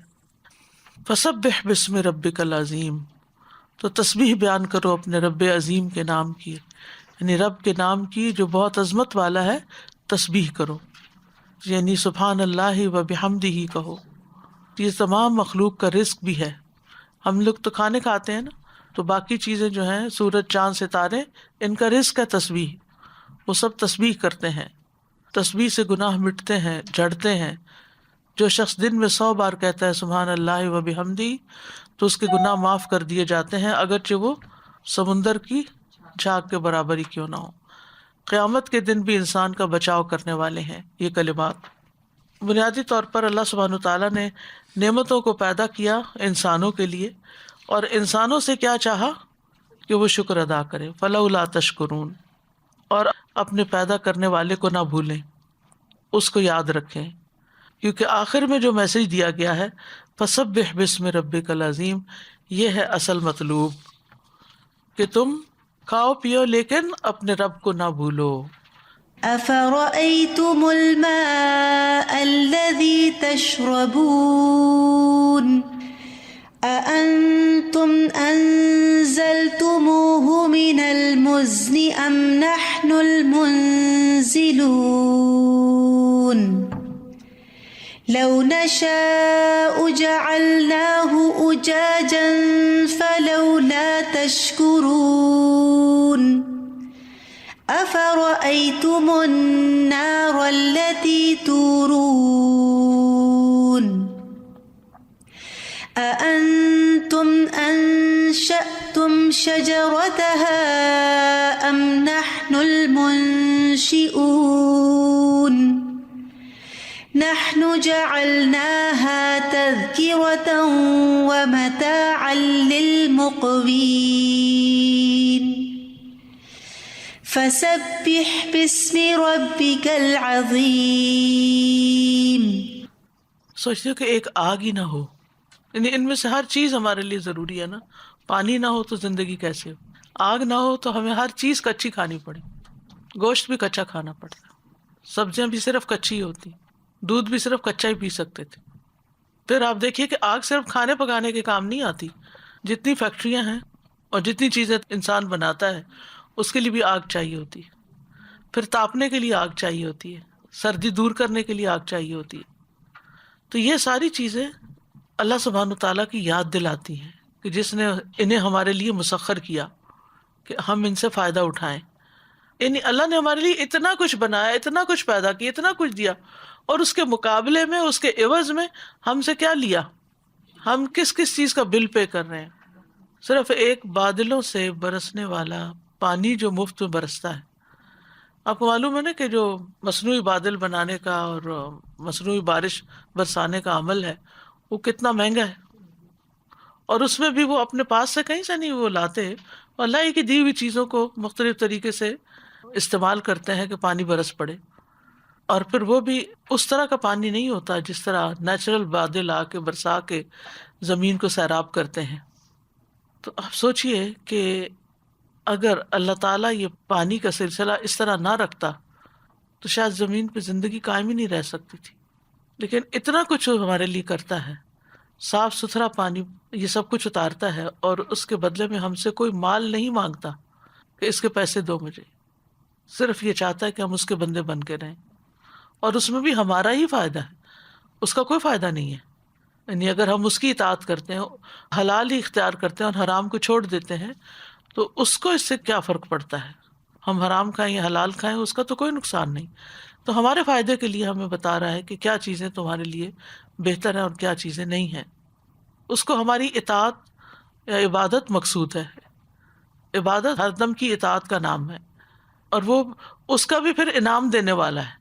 فسبح باسم ربک العظیم، تو تسبیح بیان کرو اپنے رب عظیم کے نام کی، یعنی رب کے نام کی جو بہت عظمت والا ہے تسبیح کرو. یعنی سبحان اللہ و بحمدہ کہو. یہ تمام مخلوق کا رزق بھی ہے. ہم لوگ تو کھانے کھاتے ہیں نا، تو باقی چیزیں جو ہیں، سورج چاند ستارے، ان کا رزق ہے تسبیح. وہ سب تسبیح کرتے ہیں. تسبیح سے گناہ مٹتے ہیں، جھڑتے ہیں. جو شخص دن میں 100 بار کہتا ہے سبحان اللہ و بحمدہ، تو اس کے گناہ معاف کر دیے جاتے ہیں، اگرچہ وہ سمندر کی جھاگ کے برابر ہی کیوں نہ ہو. قیامت کے دن بھی انسان کا بچاؤ کرنے والے ہیں یہ کلمات. بنیادی طور پر اللہ سبحانہ تعالیٰ نے نعمتوں کو پیدا کیا انسانوں کے لیے، اور انسانوں سے کیا چاہا کہ وہ شکر ادا کرے. فلولا تشکرون، اور اپنے پیدا کرنے والے کو نہ بھولیں، اس کو یاد رکھیں. کیونکہ آخر میں جو میسج دیا گیا ہے فسبح باسم ربک العظیم، یہ ہے اصل مطلوب، کہ تم کھاؤ پیو لیکن اپنے رب کو نہ بھولو. أفرأيتم الماء الذي تشربون أأنتم أنزلتموه من المزن أم نحن المنزلون لو نشاء جعلناه أجاجا فلولا تشكرون أفرأيتم النار التي تورون أأنتم أنشأتم شجرتها أم نحن المنشئون نحن جعلناها تذكرة ومتاعا للمقوين فسبح باسم ربك العظیم. سوچتے ہو کہ ایک آگ ہی نہ ہو، یعنی ان میں سے ہر چیز ہمارے لیے ضروری ہے نا. پانی نہ ہو تو زندگی کیسے ہو؟ آگ نہ ہو تو ہمیں ہر چیز کچی کھانی پڑے، گوشت بھی کچا کھانا پڑتا، سبزیاں بھی صرف کچی ہوتی، دودھ بھی صرف کچا ہی پی سکتے تھے. پھر آپ دیکھیے کہ آگ صرف کھانے پکانے کے کام نہیں آتی. جتنی فیکٹریاں ہیں اور جتنی چیزیں انسان بناتا ہے اس کے لیے بھی آگ چاہیے ہوتی ہے. پھر تاپنے کے لیے آگ چاہیے ہوتی ہے، سردی دور کرنے کے لیے آگ چاہیے ہوتی ہے. تو یہ ساری چیزیں اللہ سبحانہ تعالیٰ کی یاد دلاتی ہیں کہ جس نے انہیں ہمارے لیے مسخر کیا کہ ہم ان سے فائدہ اٹھائیں. یعنی اللہ نے ہمارے لیے اتنا کچھ بنایا، اتنا کچھ پیدا کیا، اتنا کچھ دیا، اور اس کے مقابلے میں، اس کے عوض میں ہم سے کیا لیا؟ ہم کس کس چیز کا بل پے کر رہے ہیں؟ صرف ایک بادلوں سے برسنے والا پانی جو مفت میں برستا ہے. آپ کو معلوم ہے نا کہ جو مصنوعی بادل بنانے کا اور مصنوعی بارش برسانے کا عمل ہے وہ کتنا مہنگا ہے، اور اس میں بھی وہ اپنے پاس سے کہیں سے نہیں وہ لاتے، اللہ ہی کی دی ہوئی چیزوں کو مختلف طریقے سے استعمال کرتے ہیں کہ پانی برس پڑے. اور پھر وہ بھی اس طرح کا پانی نہیں ہوتا جس طرح نیچرل بادل آ کے برسا کے زمین کو سیراب کرتے ہیں. تو آپ سوچئے کہ اگر اللہ تعالیٰ یہ پانی کا سلسلہ اس طرح نہ رکھتا تو شاید زمین پہ زندگی قائم ہی نہیں رہ سکتی تھی. لیکن اتنا کچھ وہ ہمارے لیے کرتا ہے، صاف ستھرا پانی یہ سب کچھ اتارتا ہے، اور اس کے بدلے میں ہم سے کوئی مال نہیں مانگتا کہ اس کے پیسے دو مجھے. صرف یہ چاہتا ہے کہ ہم اس کے بندے بن کے رہیں، اور اس میں بھی ہمارا ہی فائدہ ہے، اس کا کوئی فائدہ نہیں ہے. یعنی اگر ہم اس کی اطاعت کرتے ہیں، حلال ہی اختیار کرتے ہیں اور حرام کو چھوڑ دیتے ہیں، تو اس کو اس سے کیا فرق پڑتا ہے؟ ہم حرام کھائیں یا حلال کھائیں، اس کا تو کوئی نقصان نہیں. تو ہمارے فائدے کے لیے ہمیں بتا رہا ہے کہ کیا چیزیں تمہارے لیے بہتر ہیں اور کیا چیزیں نہیں ہیں. اس کو ہماری اطاعت یا عبادت مقصود ہے. عبادت ہر دم کی اطاعت کا نام ہے، اور وہ اس کا بھی پھر انعام دینے والا ہے،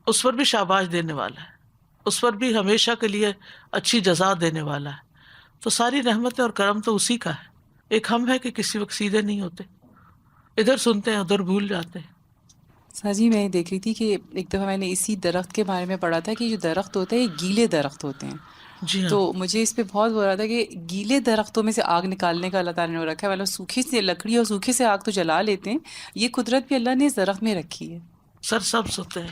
اس پر بھی شاباش دینے والا ہے، اس پر بھی ہمیشہ کے لیے اچھی جزا دینے والا ہے. تو ساری رحمت اور کرم تو اسی کا ہے. ایک ہم ہے کہ کسی وقت سیدھے نہیں ہوتے، ادھر سنتے ہیں ادھر بھول جاتے ہیں. ساجی میں دیکھ رہی تھی کہ ایک دفعہ میں نے اسی درخت کے بارے میں پڑھا تھا کہ جو درخت ہوتے ہیں یہ گیلے درخت ہوتے ہیں. جی ہاں، تو مجھے اس پہ بہت ہو رہا تھا کہ گیلے درختوں میں سے آگ نکالنے کا اللہ تعالیٰ نے رکھا ہے. مطلب سوکھے سے لکڑی اور سوکھے سے آگ تو جلا لیتے ہیں، یہ قدرت بھی اللہ نے اس درخت میں رکھی ہے. سرسبز ہوتے ہیں.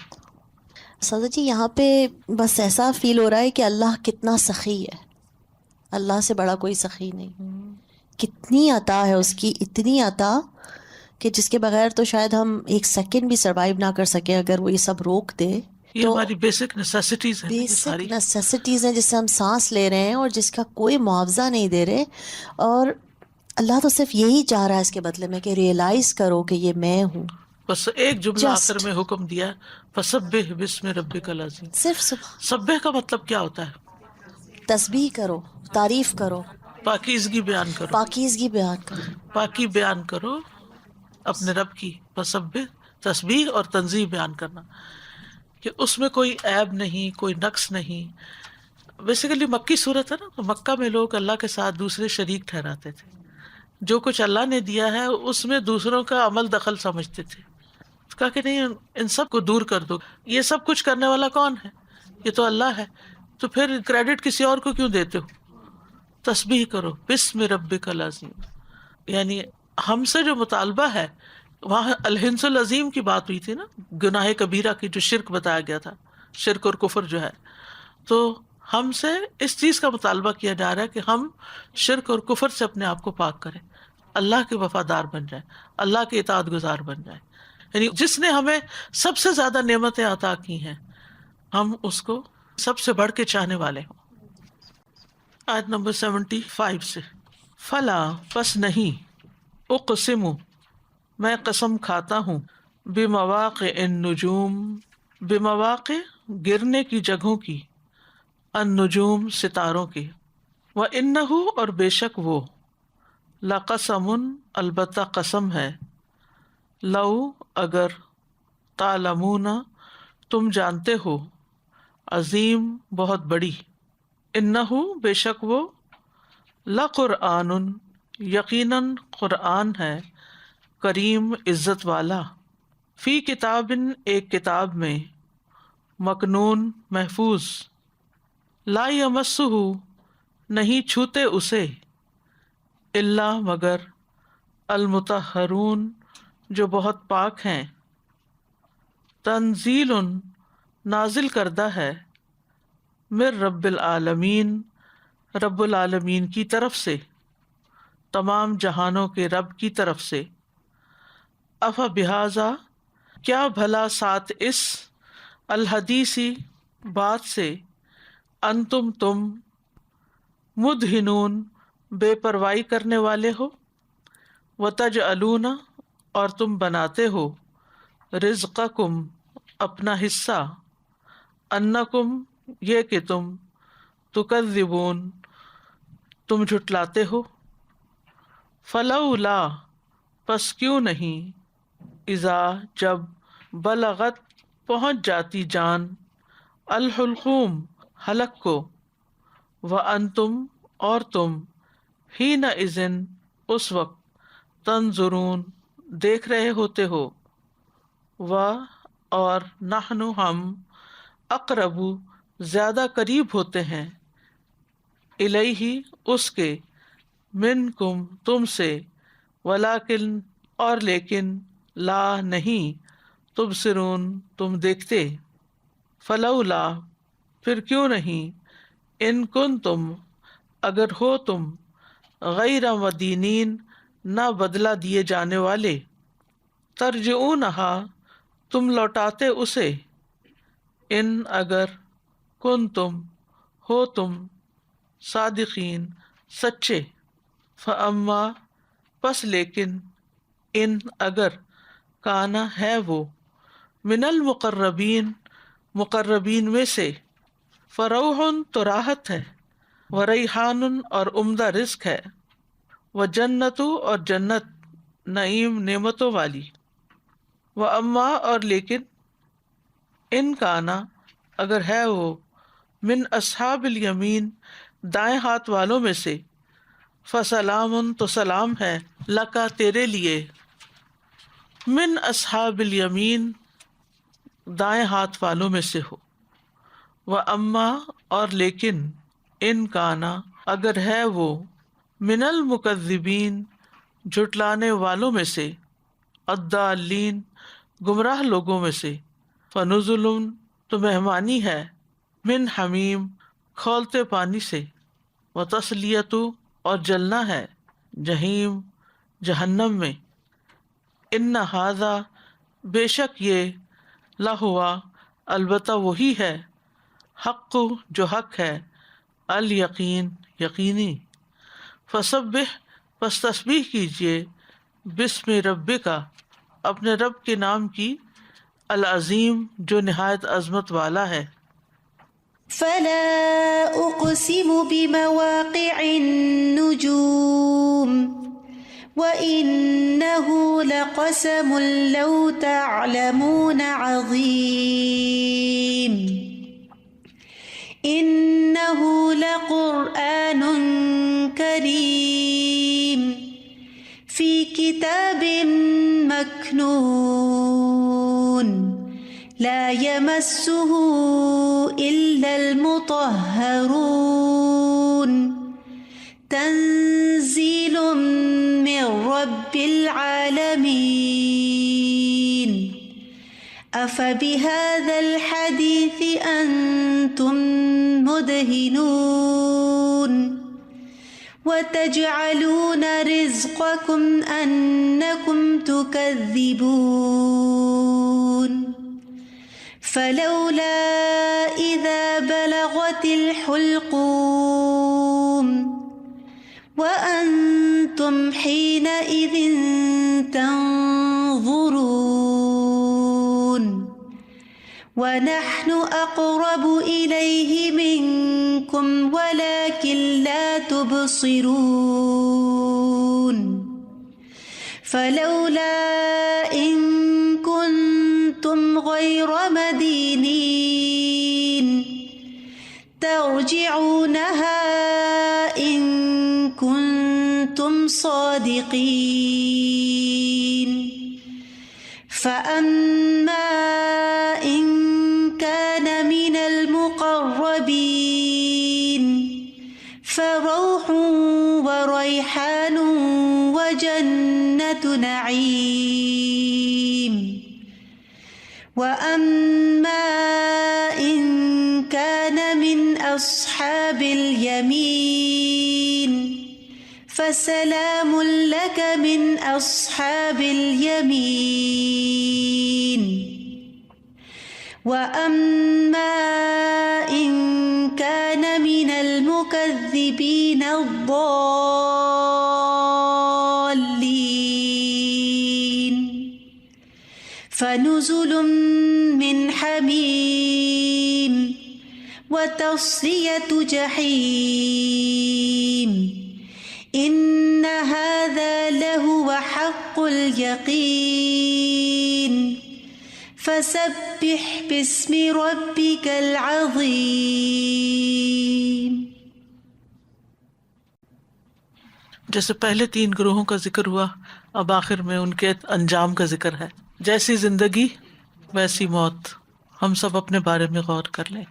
سادہ جی یہاں پہ بس ایسا فیل ہو رہا ہے کہ اللہ کتنا سخی ہے، اللہ سے بڑا کوئی سخی نہیں. کتنی عطا ہے اس کی، اتنی عطا کہ جس کے بغیر تو شاید ہم ایک سیکنڈ بھی سروائیو نہ کر سکیں اگر وہ یہ سب روک دے. یہ تو ہماری بیسک نیسیسٹیز ہیں یہ بیسک ساری. نیسیسٹیز ہیں جس سے ہم سانس لے رہے ہیں اور جس کا کوئی معاوضہ نہیں دے رہے. اور اللہ تو صرف یہی چاہ رہا ہے اس کے بدلے میں کہ ریئلائز کرو کہ یہ میں ہوں. بس ایک جملہ Just آخر میں حکم دیا ہے، فسبح بسم ربک العظیم. صرف صبح سبح کا مطلب کیا ہوتا ہے؟ تسبیح کرو، تعریف کرو، پاکیزگی بیان کرو، پاکیزگی بیان کرو. پاکی بیان کرو اپنے رب کی. فسبح تسبیح اور تنزیہ بیان کرنا کہ اس میں کوئی عیب نہیں، کوئی نقص نہیں. بیسیکلی مکی صورت ہے نا، تو مکہ میں لوگ اللہ کے ساتھ دوسرے شریک ٹھہراتے تھے. جو کچھ اللہ نے دیا ہے اس میں دوسروں کا عمل دخل سمجھتے تھے. کہا کہ نہیں، ان سب کو دور کر دو. یہ سب کچھ کرنے والا کون ہے؟ یہ تو اللہ ہے. تو پھر کریڈٹ کسی اور کو کیوں دیتے ہو؟ تسبیح کرو بسم ربک العظیم. یعنی ہم سے جو مطالبہ ہے، وہاں الحنس العظیم کی بات ہوئی تھی نا، گناہ کبیرہ کی جو شرک بتایا گیا تھا، شرک اور کفر جو ہے. تو ہم سے اس چیز کا مطالبہ کیا جا رہا ہے کہ ہم شرک اور کفر سے اپنے آپ کو پاک کریں، اللہ کے وفادار بن جائیں، اللہ کے اطاعت گزار بن جائیں. یعنی جس نے ہمیں سب سے زیادہ نعمتیں عطا کی ہیں، ہم اس کو سب سے بڑھ کے چاہنے والے ہوں. آیت نمبر 75 سے، فلا پس نہیں، اقسم میں قسم کھاتا ہوں، بمواقع النجوم بمواقع گرنے کی جگہوں کی، النجوم ستاروں کی، وَإِنَّهُ اور بے شک وہ، لقسم البتہ قسم ہے، لو اگر، تعلمون تم جانتے ہو، عظیم بہت بڑی، انہ بے شک وہ، لقرآن یقیناً قرآن ہے، کریم عزت والا، فی کتاب ایک کتاب میں، مکنون محفوظ، لا یمسہ نہیں چھوتے اسے، الا مگر، المطہرون جو بہت پاک ہیں، تنزیل نازل کردہ ہے، من رب العالمین رب العالمین کی طرف سے، تمام جہانوں کے رب کی طرف سے. افا بہذا کیا بھلا ساتھ اس، الحدیثی بات سے، انتم تم، مدہنون بے پروائی کرنے والے ہو، وتجعلون اور تم بناتے ہو رزقکم اپنا حصہ انکم یہ کہ تم تکذبون تم جھٹلاتے ہو فلولا پس کیوں نہیں اذا جب بلغت پہنچ جاتی جان الحلقوم حلق کو وانتم اور تم حین اذن اس وقت تنظرون دیکھ رہے ہوتے ہو اور نحن ہم اقرب زیادہ قریب ہوتے ہیں الیہ اس کے منکم تم سے ولیکن اور لیکن لا نہیں تبصرون تم دیکھتے فلولا پھر کیوں نہیں ان کنتم اگر ہو تم غیر مدینین نہ بدلہ دیے جانے والے ترجعونہا تم لوٹاتے اسے ان اگر کنتم ہو تم صادقین سچے فاما پس لیکن ان اگر کانا ہے وہ من المقربین مقربین میں سے فروح تو راحت ہے وریحان اور عمدہ رزق ہے وجنت اور جنت نعیم نعمتوں والی واما اور لیکن ان کانا اگر ہے وہ من اصحاب الیمین دائیں ہاتھ والوں میں سے فسلام تو سلام ہے لکا تیرے لیے من اصحاب الیمین دائیں ہاتھ والوں میں سے ہو واما اور لیکن ان کانا اگر ہے وہ من المکذبین جھٹلانے والوں میں سے الضالین گمراہ لوگوں میں سے فنزل تو مہمانی ہے من حمیم کھولتے پانی سے وتسلیت اور جلنا ہے جہیم جہنم میں ان ھذا بے شک یہ لہوا البتہ وہی ہے حق جو حق ہے الیقین یقینی فسبح پس تسبیح کیجیے بسم ربک اپنے رب کے نام کی العظیم جو نہایت عظمت والا ہے فلا أقسم بمواقع النجوم وإنه لقسم لو تعلمون عظيم إنه لقرآن كريم في كتاب مكنون لا يمسه إلا المطهرون تنزيل من رب العالمين أفبهذا الحديث أنتم مدهنون وتجعلون رزقكم أنكم تكذبون فلولا إذا بلغت الحلقوم وأنتم حينئذ تنظرون ونحن أقرب إليه منكم ولكن لا تبصرون فلولا إن كنتم غير مدينين ترجعونها إن كنتم صادقين فأما إن كان من المقربين فروح وريحان وجنة نعيم وأما إن كان من أصحاب اليمين فسلام لك من أصحاب اليمين وأما إن كان من المكذبين الضالين وتصلية جحيم إن هذا لهو حق اليقين فسبح باسم ربك العظيم. جیسے پہلے 3 گروہوں کا ذکر ہوا، اب آخر میں ان کے انجام کا ذکر ہے. جیسی زندگی ویسی موت. ہم سب اپنے بارے میں غور کر لیں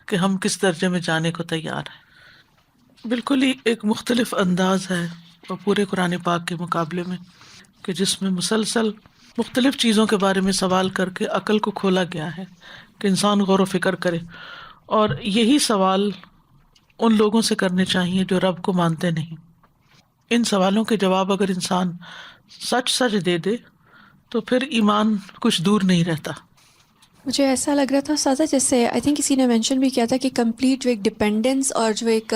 کہ ہم کس درجے میں جانے کو تیار ہیں. بالکل ہی ایک مختلف انداز ہے اور پورے قرآن پاک کے مقابلے میں، کہ جس میں مسلسل مختلف چیزوں کے بارے میں سوال کر کے عقل کو کھولا گیا ہے کہ انسان غور و فکر کرے. اور یہی سوال ان لوگوں سے کرنے چاہیے جو رب کو مانتے نہیں. ان سوالوں کے جواب اگر انسان سچ دے دے تو پھر ایمان کچھ دور نہیں رہتا. مجھے ایسا لگ رہا تھا سازا، جیسے آئی تھنک کسی نے مینشن بھی کیا تھا کہ کمپلیٹ جو ایک ڈپینڈنس اور جو ایک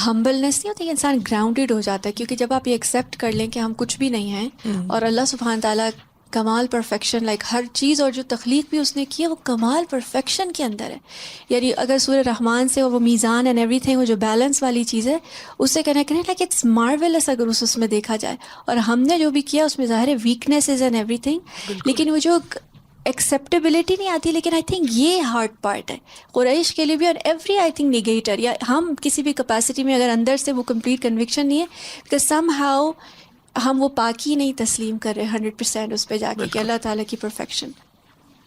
ہمبلنس نہیں ہوتی، انسان گراؤنڈیڈ ہو جاتا ہے. کیونکہ جب آپ یہ ایکسیپٹ کر لیں کہ ہم کچھ بھی نہیں ہیں اور اللہ سبحانہ تعالیٰ کمال پرفیکشن، لائک ہر چیز اور جو تخلیق بھی اس نے کی ہے وہ کمال پرفیکشن کے اندر ہے. یعنی اگر سورہ رحمان سے وہ میزان اینڈ ایوری تھنگ، وہ جو بیلنس والی چیز ہے، اس سے کہنا لائک اٹس مارولس اگر اس میں دیکھا جائے. اور ہم نے جو بھی کیا اس میں ظاہر ہے ویکنیسز اینڈ ایوری تھنگ، لیکن وہ جو ایکسیپٹیبلٹی نہیں آتی. لیکن آئی تھنک یہ ہارڈ پارٹ ہے قریش کے لیے بھی، اور ایوری آئی تھنک نیگیٹر، یا ہم کسی بھی کیپیسٹی میں اگر اندر سے وہ کمپلیٹ کنوکشن نہیں ہے، بیکاز سم ہاؤ ہم وہ پاکی نہیں تسلیم کر رہے 100% اس پہ جا کے کہ اللہ تعالیٰ کی پرفیکشن.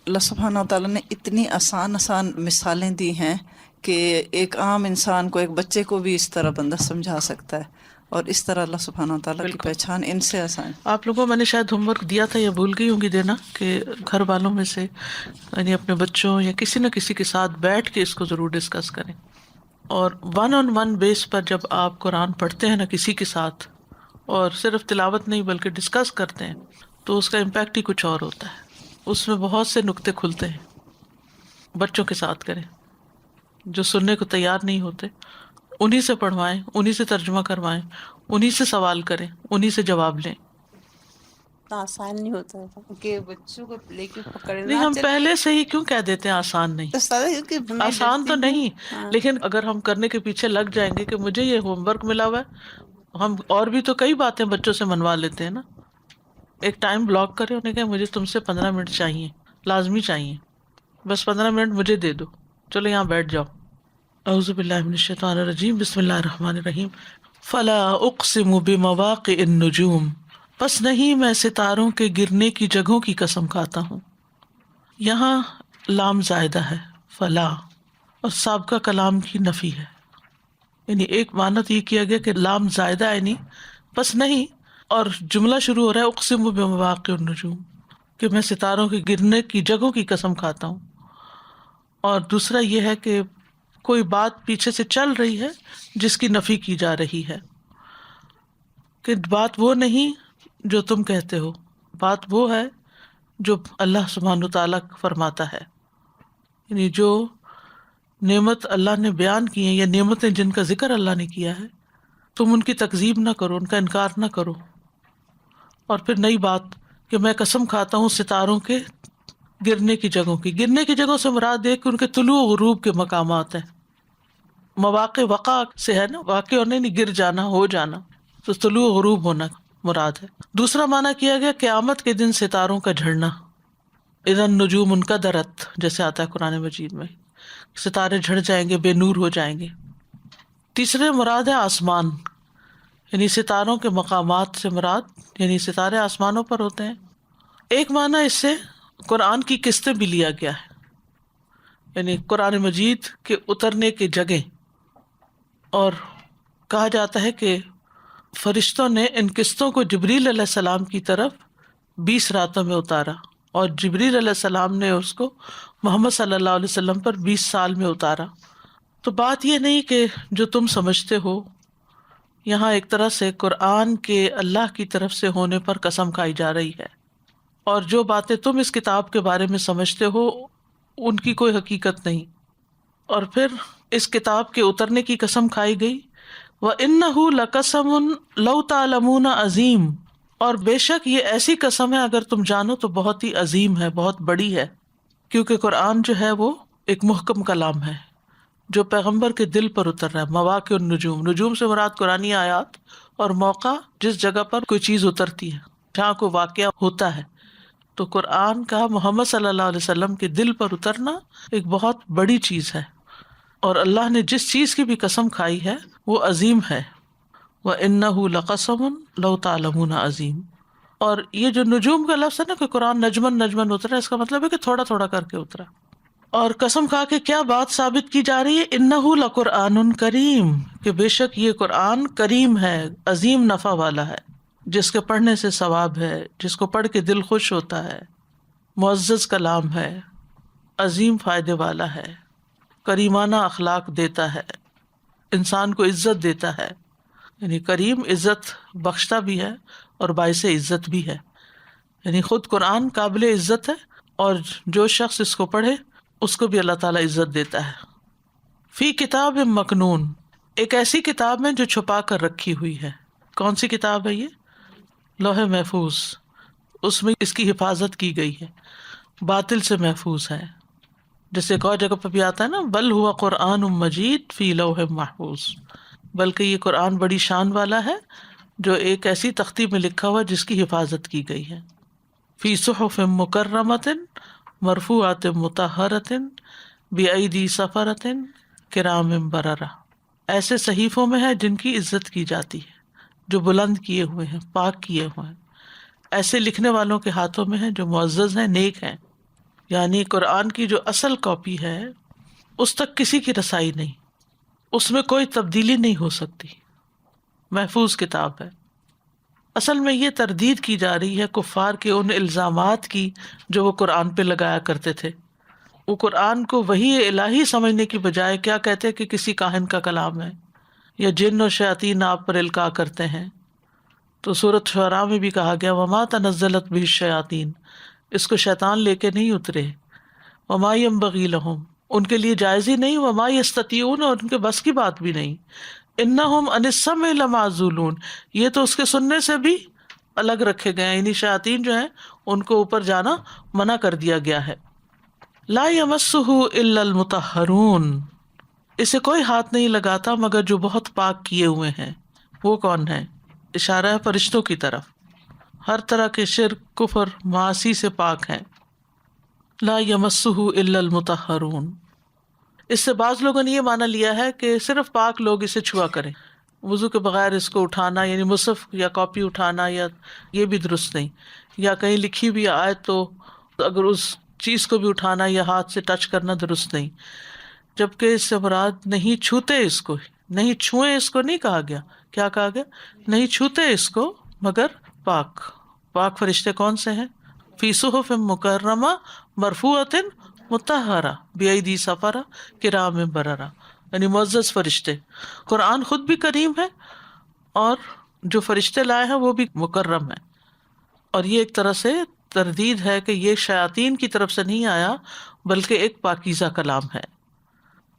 اللہ سبحانہ تعالیٰ نے اتنی آسان مثالیں دی ہیں کہ ایک عام انسان کو، ایک بچے کو بھی اس طرح بندہ سمجھا سکتا ہے. اور اس طرح اللہ سبحانہ تعالیٰ کی پہچان ان سے آسان. آپ لوگوں میں نے شاید ہوم ورک دیا تھا یا بھول گئی ہوں گی دینا، کہ گھر والوں میں سے یعنی اپنے بچوں یا کسی نہ کسی کے ساتھ بیٹھ کے اس کو ضرور ڈسکس کریں. اور 1-on-1 بیس پر جب آپ قرآن پڑھتے ہیں نا کسی کے ساتھ، اور صرف تلاوت نہیں بلکہ ڈسکس کرتے ہیں، تو اس کا امپیکٹ ہی کچھ اور ہوتا ہے. اس میں بہت سے نکتے کھلتے ہیں. بچوں کے ساتھ کریں جو سننے کو تیار نہیں ہوتے، انہی سے پڑھوائیں، انہی سے ترجمہ کروائیں، انہی سے سوال کریں، انہی سے جواب لیں. آسان نہیں ہوتا کہ بچوں کو لے کے پکڑنا. نہیں، ہم پہلے سے ہی کیوں کہہ دیتے ہیں آسان نہیں؟ آسان تو نہیں، لیکن اگر ہم کرنے کے پیچھے لگ جائیں گے کہ مجھے یہ ہوم ورک ملا ہوا ہے، ہم اور بھی تو کئی باتیں بچوں سے منوا لیتے ہیں نا. ایک ٹائم بلاک کرے، انہیں کہ مجھے تم سے 15 منٹ چاہیے، لازمی چاہیے، بس 15 منٹ مجھے دے دو، چلو یہاں بیٹھ جاؤ. اعوذ باللہ من الشیطان الرجیم، بسم اللہ الرحمن الرحیم. فلا اقسم بمواقع النجوم، پس نہیں میں ستاروں کے گرنے کی جگہوں کی قسم کھاتا ہوں. یہاں لام زائدہ ہے، فلا، اور سابقہ کلام کی نفی ہے. یعنی ایک معنی یہ کیا گیا کہ لام زائدہ یعنی پس نہیں، اور جملہ شروع ہو رہا ہے اقسم بمواقع النجوم، کہ میں ستاروں کے گرنے کی جگہوں کی قسم کھاتا ہوں. اور دوسرا یہ ہے کہ کوئی بات پیچھے سے چل رہی ہے جس کی نفی کی جا رہی ہے، کہ بات وہ نہیں جو تم کہتے ہو، بات وہ ہے جو اللہ سبحانہ تعالیٰ فرماتا ہے. یعنی جو نعمت اللہ نے بیان کی ہیں یا نعمتیں جن کا ذکر اللہ نے کیا ہے، تم ان کی تکذیب نہ کرو، ان کا انکار نہ کرو. اور پھر نئی بات کہ میں قسم کھاتا ہوں ستاروں کے گرنے کی جگہوں کی. گرنے کی جگہوں سے مراد ہے کہ ان کے طلوع و غروب کے مقامات ہیں. مواقع وقع سے ہے نا، واقع ہونے نہیں، گر جانا، ہو جانا، تو طلوع و غروب ہونا مراد ہے. دوسرا معنی کیا گیا قیامت کے دن ستاروں کا جھڑنا، اذا النجوم انکدرت، جیسے آتا ہے قرآن مجید میں، ستارے جھڑ جائیں گے، بے نور ہو جائیں گے. تیسرے مراد ہے آسمان، یعنی ستاروں کے مقامات سے مراد یعنی ستارے آسمانوں پر ہوتے ہیں. ایک معنی اس سے قرآن کی قسطیں بھی لیا گیا ہے، یعنی قرآن مجید کے اترنے کی جگہ. اور کہا جاتا ہے کہ فرشتوں نے ان قسطوں کو جبریل علیہ السلام کی طرف 20 راتوں میں اتارا، اور جبریل علیہ السلام نے اس کو محمد صلی اللہ علیہ وسلم پر 20 سال میں اتارا. تو بات یہ نہیں کہ جو تم سمجھتے ہو، یہاں ایک طرح سے قرآن کے اللہ کی طرف سے ہونے پر قسم کھائی جا رہی ہے، اور جو باتیں تم اس کتاب کے بارے میں سمجھتے ہو ان کی کوئی حقیقت نہیں. اور پھر اس کتاب کے اترنے کی قسم کھائی گئی، وَإِنَّهُ لَقَسَمٌ لَوْ تَعْلَمُونَ عظیم، اور بے شک یہ ایسی قسم ہے اگر تم جانو تو بہت ہی عظیم ہے، بہت بڑی ہے. کیونکہ قرآن جو ہے وہ ایک محکم کلام ہے، جو پیغمبر کے دل پر اتر رہا ہے. مواقع النجوم، نجوم سے مراد قرآنی آیات، اور موقع جس جگہ پر کوئی چیز اترتی ہے، جہاں کوئی واقعہ ہوتا ہے. تو قرآن کا محمد صلی اللہ علیہ وسلم کے دل پر اترنا ایک بہت بڑی چیز ہے، اور اللہ نے جس چیز کی بھی قسم کھائی ہے وہ عظیم ہے. وَإِنَّهُ لَقَسَمٌ لَوْ تَعْلَمُونَ عظیم. اور یہ جو نجوم کا لفظ ہے نا کہ قرآن نجمن نجمن اترا، اس کا مطلب ہے کہ تھوڑا تھوڑا کر کے اترا. اور قسم کھا کے کیا بات ثابت کی جا رہی ہے؟ اِنَّهُ لَقُرْآنٌ کریم، کہ بے شک یہ قرآن کریم ہے، عظیم نفع والا ہے، جس کے پڑھنے سے ثواب ہے، جس کو پڑھ کے دل خوش ہوتا ہے، معزز کلام ہے، عظیم فائدے والا ہے، کریمانہ اخلاق دیتا ہے، انسان کو عزت دیتا ہے. یعنی کریم عزت بخشتا بھی ہے اور باعث عزت بھی ہے. یعنی خود قرآن قابل عزت ہے، اور جو شخص اس کو پڑھے اس کو بھی اللہ تعالیٰ عزت دیتا ہے. فی کتاب مکنون، ایک ایسی کتاب میں جو چھپا کر رکھی ہوئی ہے. کون سی کتاب ہے یہ؟ لوح محفوظ. اس میں اس کی حفاظت کی گئی ہے، باطل سے محفوظ ہے. جیسے ایک اور جگہ پہ بھی آتا ہے نا، بل ہوا قرآن مجید فی لوح محفوظ، بلکہ یہ قرآن بڑی شان والا ہے جو ایک ایسی تختی میں لکھا ہوا جس کی حفاظت کی گئی ہے. فی صحف مکرمۃ مرفوعۃ مطہرۃ بأیدی سفرۃ کرام بررہ، ایسے صحیفوں میں ہے جن کی عزت کی جاتی ہے، جو بلند کیے ہوئے ہیں، پاک کیے ہوئے ہیں، ایسے لکھنے والوں کے ہاتھوں میں ہیں جو معزز ہیں، نیک ہیں. یعنی قرآن کی جو اصل کاپی ہے اس تک کسی کی رسائی نہیں، اس میں کوئی تبدیلی نہیں ہو سکتی، محفوظ کتاب ہے. اصل میں یہ تردید کی جا رہی ہے کفار کے ان الزامات کی جو وہ قرآن پہ لگایا کرتے تھے. وہ قرآن کو وحی الہی سمجھنے کی بجائے کیا کہتے کہ کسی کاہن کا کلام ہے، یا جن و شیاطین آپ پر القاء کرتے ہیں. تو سورۃ شعراء میں بھی کہا گیا وما تنزلت بہ الشیاطین، اس کو شیطان لے کے نہیں اترے. وما ینبغی لہم، ان کے لیے جائز ہی نہیں. وما یستطیعون، اور ان کے بس کی بات بھی نہیں. انہم عن السمع لمعزولون، یہ تو اس کے سننے سے بھی الگ رکھے گئے ہیں، یعنی شیاطین جو ہیں ان کو اوپر جانا منع کر دیا گیا ہے. لا یمسہ الا المطہرون، اسے کوئی ہاتھ نہیں لگاتا مگر جو بہت پاک کیے ہوئے ہیں. وہ کون ہے؟ اشارہ ہے فرشتوں کی طرف، ہر طرح کے شرک، کفر، معاصی سے پاک ہیں. لا یمسہ الا المطہرون. اس سے بعض لوگوں نے یہ معنی لیا ہے کہ صرف پاک لوگ اسے چھوا کریں، وضو کے بغیر اس کو اٹھانا، یعنی مصحف یا کاپی اٹھانا، یا یہ بھی درست نہیں. یا کہیں لکھی بھی آئے تو اگر اس چیز کو بھی اٹھانا یا ہاتھ سے ٹچ کرنا درست نہیں. جبکہ اس سے مراد نہیں چھوتے اس کو، نہیں چھوئیں اس کو نہیں کہا گیا. کیا کہا گیا؟ نہیں چھوتے اس کو مگر پاک. پاک فرشتے کون سے ہیں؟ فی صحف مکرمہ مرفوعۃ مطہرہ بأیدی سفرہ کرام بررہ، یعنی معزز فرشتے. قرآن خود بھی کریم ہے اور جو فرشتے لائے ہیں وہ بھی مکرم ہیں. اور یہ ایک طرح سے تردید ہے کہ یہ شیاطین کی طرف سے نہیں آیا بلکہ ایک پاکیزہ کلام ہے.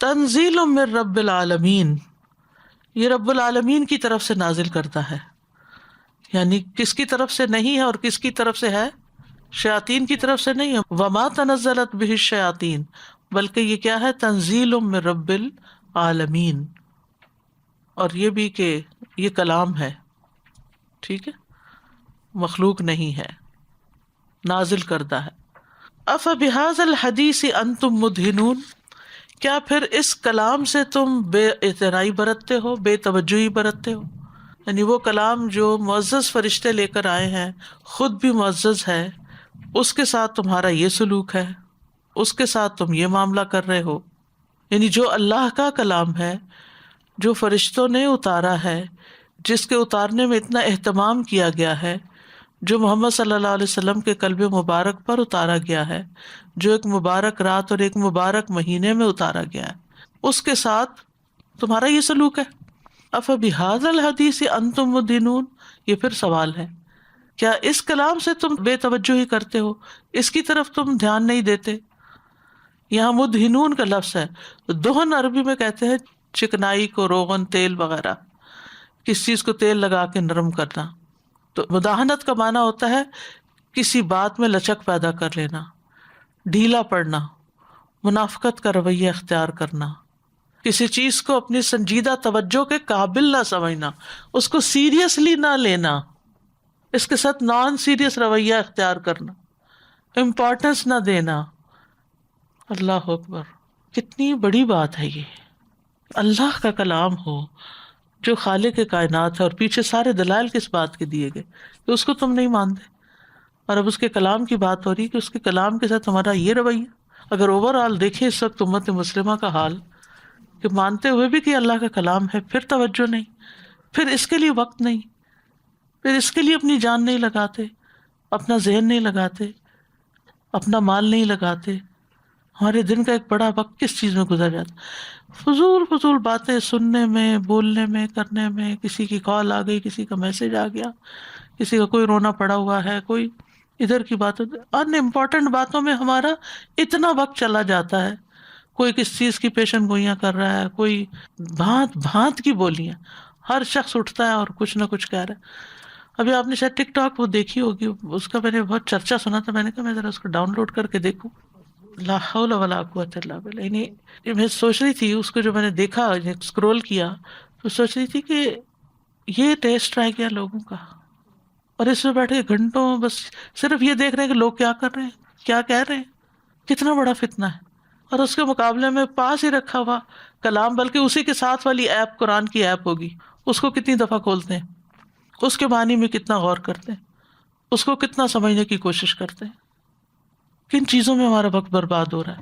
تنزیل من رب العالمین، یہ رب العالمین کی طرف سے نازل کرتا ہے. یعنی کس کی طرف سے نہیں ہے اور کس کی طرف سے ہے؟ شیاطین کی طرف سے نہیں ہے. وما تنزلت بہ الشیاطین، بلکہ یہ کیا ہے؟ تنزیل من رب العالمین. اور یہ بھی کہ یہ کلام ہے، ٹھیک ہے، مخلوق نہیں ہے، نازل کردہ ہے. افبہذا الحدیث انتم مدہنون، کیا پھر اس کلام سے تم بے اعتنائی برتتے ہو، بے توجہی برتتے ہو؟ یعنی وہ کلام جو معزز فرشتے لے کر آئے ہیں، خود بھی معزز ہے، اس کے ساتھ تمہارا یہ سلوک ہے، اس کے ساتھ تم یہ معاملہ کر رہے ہو. یعنی جو اللہ کا کلام ہے، جو فرشتوں نے اتارا ہے، جس کے اتارنے میں اتنا اہتمام کیا گیا ہے، جو محمد صلی اللہ علیہ وسلم کے قلب مبارک پر اتارا گیا ہے، جو ایک مبارک رات اور ایک مبارک مہینے میں اتارا گیا ہے، اس کے ساتھ تمہارا یہ سلوک ہے. افبہذا الحدیث انتم مدہنون، یہ پھر سوال ہے، کیا اس کلام سے تم بے توجہی کرتے ہو، اس کی طرف تم دھیان نہیں دیتے؟ یہاں مدہنون کا لفظ ہے. دہن عربی میں کہتے ہیں چکنائی کو، روغن، تیل وغیرہ، کس چیز کو تیل لگا کے نرم کرنا. تو مداحنت کا معنی ہوتا ہے کسی بات میں لچک پیدا کر لینا، ڈھیلا پڑنا، منافقت کا رویہ اختیار کرنا، کسی چیز کو اپنی سنجیدہ توجہ کے قابل نہ سمجھنا، اس کو سیریسلی نہ لینا، اس کے ساتھ نان سیریس رویہ اختیار کرنا، امپورٹنس نہ دینا. اللہ اکبر، کتنی بڑی بات ہے یہ. اللہ کا کلام ہو جو خالق کائنات ہے، اور پیچھے سارے دلائل کس بات کے دیے گئے کہ اس کو تم نہیں مانتے، اور اب اس کے کلام کی بات ہو رہی کہ اس کے کلام کے ساتھ ہمارا یہ رویہ. اگر اوور آل دیکھیں اس وقت امت مسلمہ کا حال، کہ مانتے ہوئے بھی کہ اللہ کا کلام ہے، پھر توجہ نہیں، پھر اس کے لیے وقت نہیں، پھر اس کے لیے اپنی جان نہیں لگاتے، اپنا ذہن نہیں لگاتے، اپنا مال نہیں لگاتے. ہمارے دن کا ایک بڑا وقت کس چیز میں گزر جاتا، فضول باتیں سننے میں، بولنے میں، کرنے میں. کسی کی کال آ گئی، کسی کا میسج آ گیا، کسی کا کوئی رونا پڑا ہوا ہے، کوئی ادھر کی بات، ان امپورٹنٹ باتوں میں ہمارا اتنا وقت چلا جاتا ہے. کوئی کس چیز کی پیشن گوئیاں کر رہا ہے، کوئی بھانت بھانت کی بولیاں، ہر شخص اٹھتا ہے اور کچھ نہ کچھ کہہ رہا ہے. ابھی آپ نے شاید ٹک ٹاک وہ دیکھی ہوگی، اس کا میں نے بہت چرچا سنا تھا، میں نے کہا میں ذرا اس کو ڈاؤن لوڈ کر کے دیکھوں. لا حول ولا قوت الا باللہ. یعنی میں سوچ رہی تھی اس کو، جو میں نے دیکھا اسکرول کیا تو سوچ رہی تھی کہ یہ ٹیسٹ رہ گیا لوگوں کا، اور اس میں بیٹھے گھنٹوں بس صرف یہ دیکھ رہے ہیں کہ لوگ کیا کر رہے ہیں، کیا کہہ رہے ہیں. کتنا بڑا فتنہ ہے. اور اس کے مقابلے میں پاس ہی رکھا ہوا کلام، بلکہ اسی کے ساتھ والی ایپ قرآن کی ایپ ہوگی، اس کو کتنی دفعہ کھولتے ہیں، اس کے معنی میں کتنا غور کرتے ہیں، اس کو کتنا سمجھنے کی کوشش کرتے ہیں. کن چیزوں میں ہمارا وقت برباد ہو رہا ہے.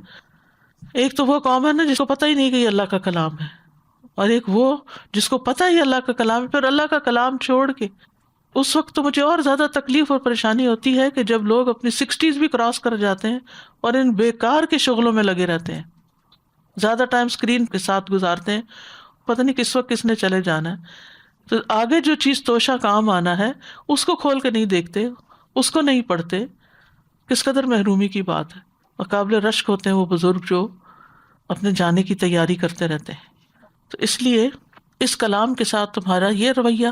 ایک تو وہ قوم ہے نا جس کو پتہ ہی نہیں کہ یہ اللہ کا کلام ہے، اور ایک وہ جس کو پتہ ہی اللہ کا کلام ہے، پھر اللہ کا کلام چھوڑ کے. اس وقت تو مجھے اور زیادہ تکلیف اور پریشانی ہوتی ہے کہ جب لوگ اپنی 60s بھی کراس کر جاتے ہیں اور ان بیکار کے شغلوں میں لگے رہتے ہیں، زیادہ ٹائم اسکرین کے ساتھ گزارتے ہیں، پتہ نہیں کس وقت کس نے چلے جانا ہے. تو آگے جو چیز توشہ کام آنا ہے اس کو کھول کے نہیں دیکھتے، اس کو نہیں پڑھتے. کس قدر محرومی کی بات ہے. اور قابل رشک ہوتے ہیں وہ بزرگ جو اپنے جانے کی تیاری کرتے رہتے ہیں. تو اس لیے اس کلام کے ساتھ تمہارا یہ رویہ،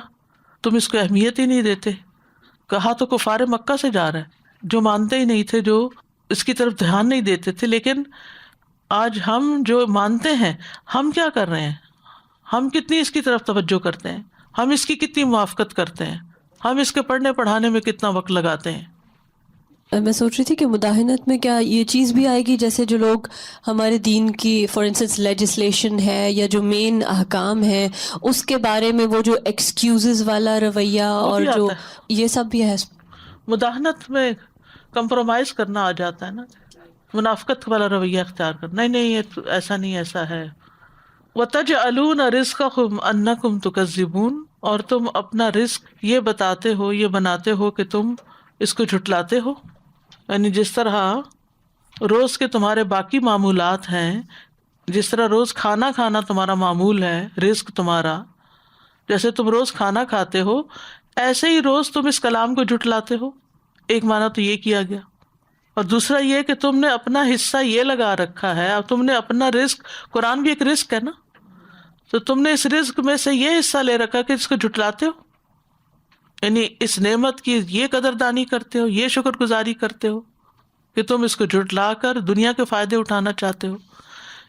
تم اس کو اہمیت ہی نہیں دیتے. کہا تو کفار مکہ سے جا رہا ہے جو مانتے ہی نہیں تھے، جو اس کی طرف دھیان نہیں دیتے تھے. لیکن آج ہم جو مانتے ہیں، ہم کیا کر رہے ہیں؟ ہم کتنی اس کی طرف توجہ کرتے ہیں، ہم اس کی کتنی موافقت کرتے ہیں، ہم اس کے پڑھنے پڑھانے میں کتنا وقت لگاتے ہیں. میں سوچ رہی تھی کہ مداہنت میں کیا یہ چیز بھی آئے گی، جیسے جو لوگ ہمارے دین کی فار انسٹنس لیجسلیشن ہے یا جو مین احکام ہے اس کے بارے میں وہ جو ایکسکیوزز والا رویہ اور جو یہ سب بھی ہے. مداہنت میں کمپرومائز کرنا آ جاتا ہے نا، منافقت والا رویہ اختیار کرنا، نہیں یہ ایسا نہیں، ایسا ہے. وَتَجْعَلُونَ رِزْقَكُمْ أَنَّكُمْ تُكَذِّبُونَ، اور تم اپنا رزق یہ بتاتے ہو، یہ بناتے ہو کہ تم اس کو جھٹلاتے ہو. یعنی جس طرح روز کے تمہارے باقی معمولات ہیں، جس طرح روز کھانا کھانا تمہارا معمول ہے، رزق تمہارا، جیسے تم روز کھانا کھاتے ہو، ایسے ہی روز تم اس کلام کو جھٹلاتے ہو. ایک معنی تو یہ کیا گیا. اور دوسرا یہ کہ تم نے اپنا حصہ یہ لگا رکھا ہے، اب تم نے اپنا رزق، قرآن بھی ایک رزق ہے نا، تو تم نے اس رزق میں سے یہ حصہ لے رکھا کہ اس کو جھٹلاتے ہو. یعنی اس نعمت کی یہ قدردانی کرتے ہو، یہ شکر گزاری کرتے ہو کہ تم اس کو جھٹلا کر دنیا کے فائدے اٹھانا چاہتے ہو،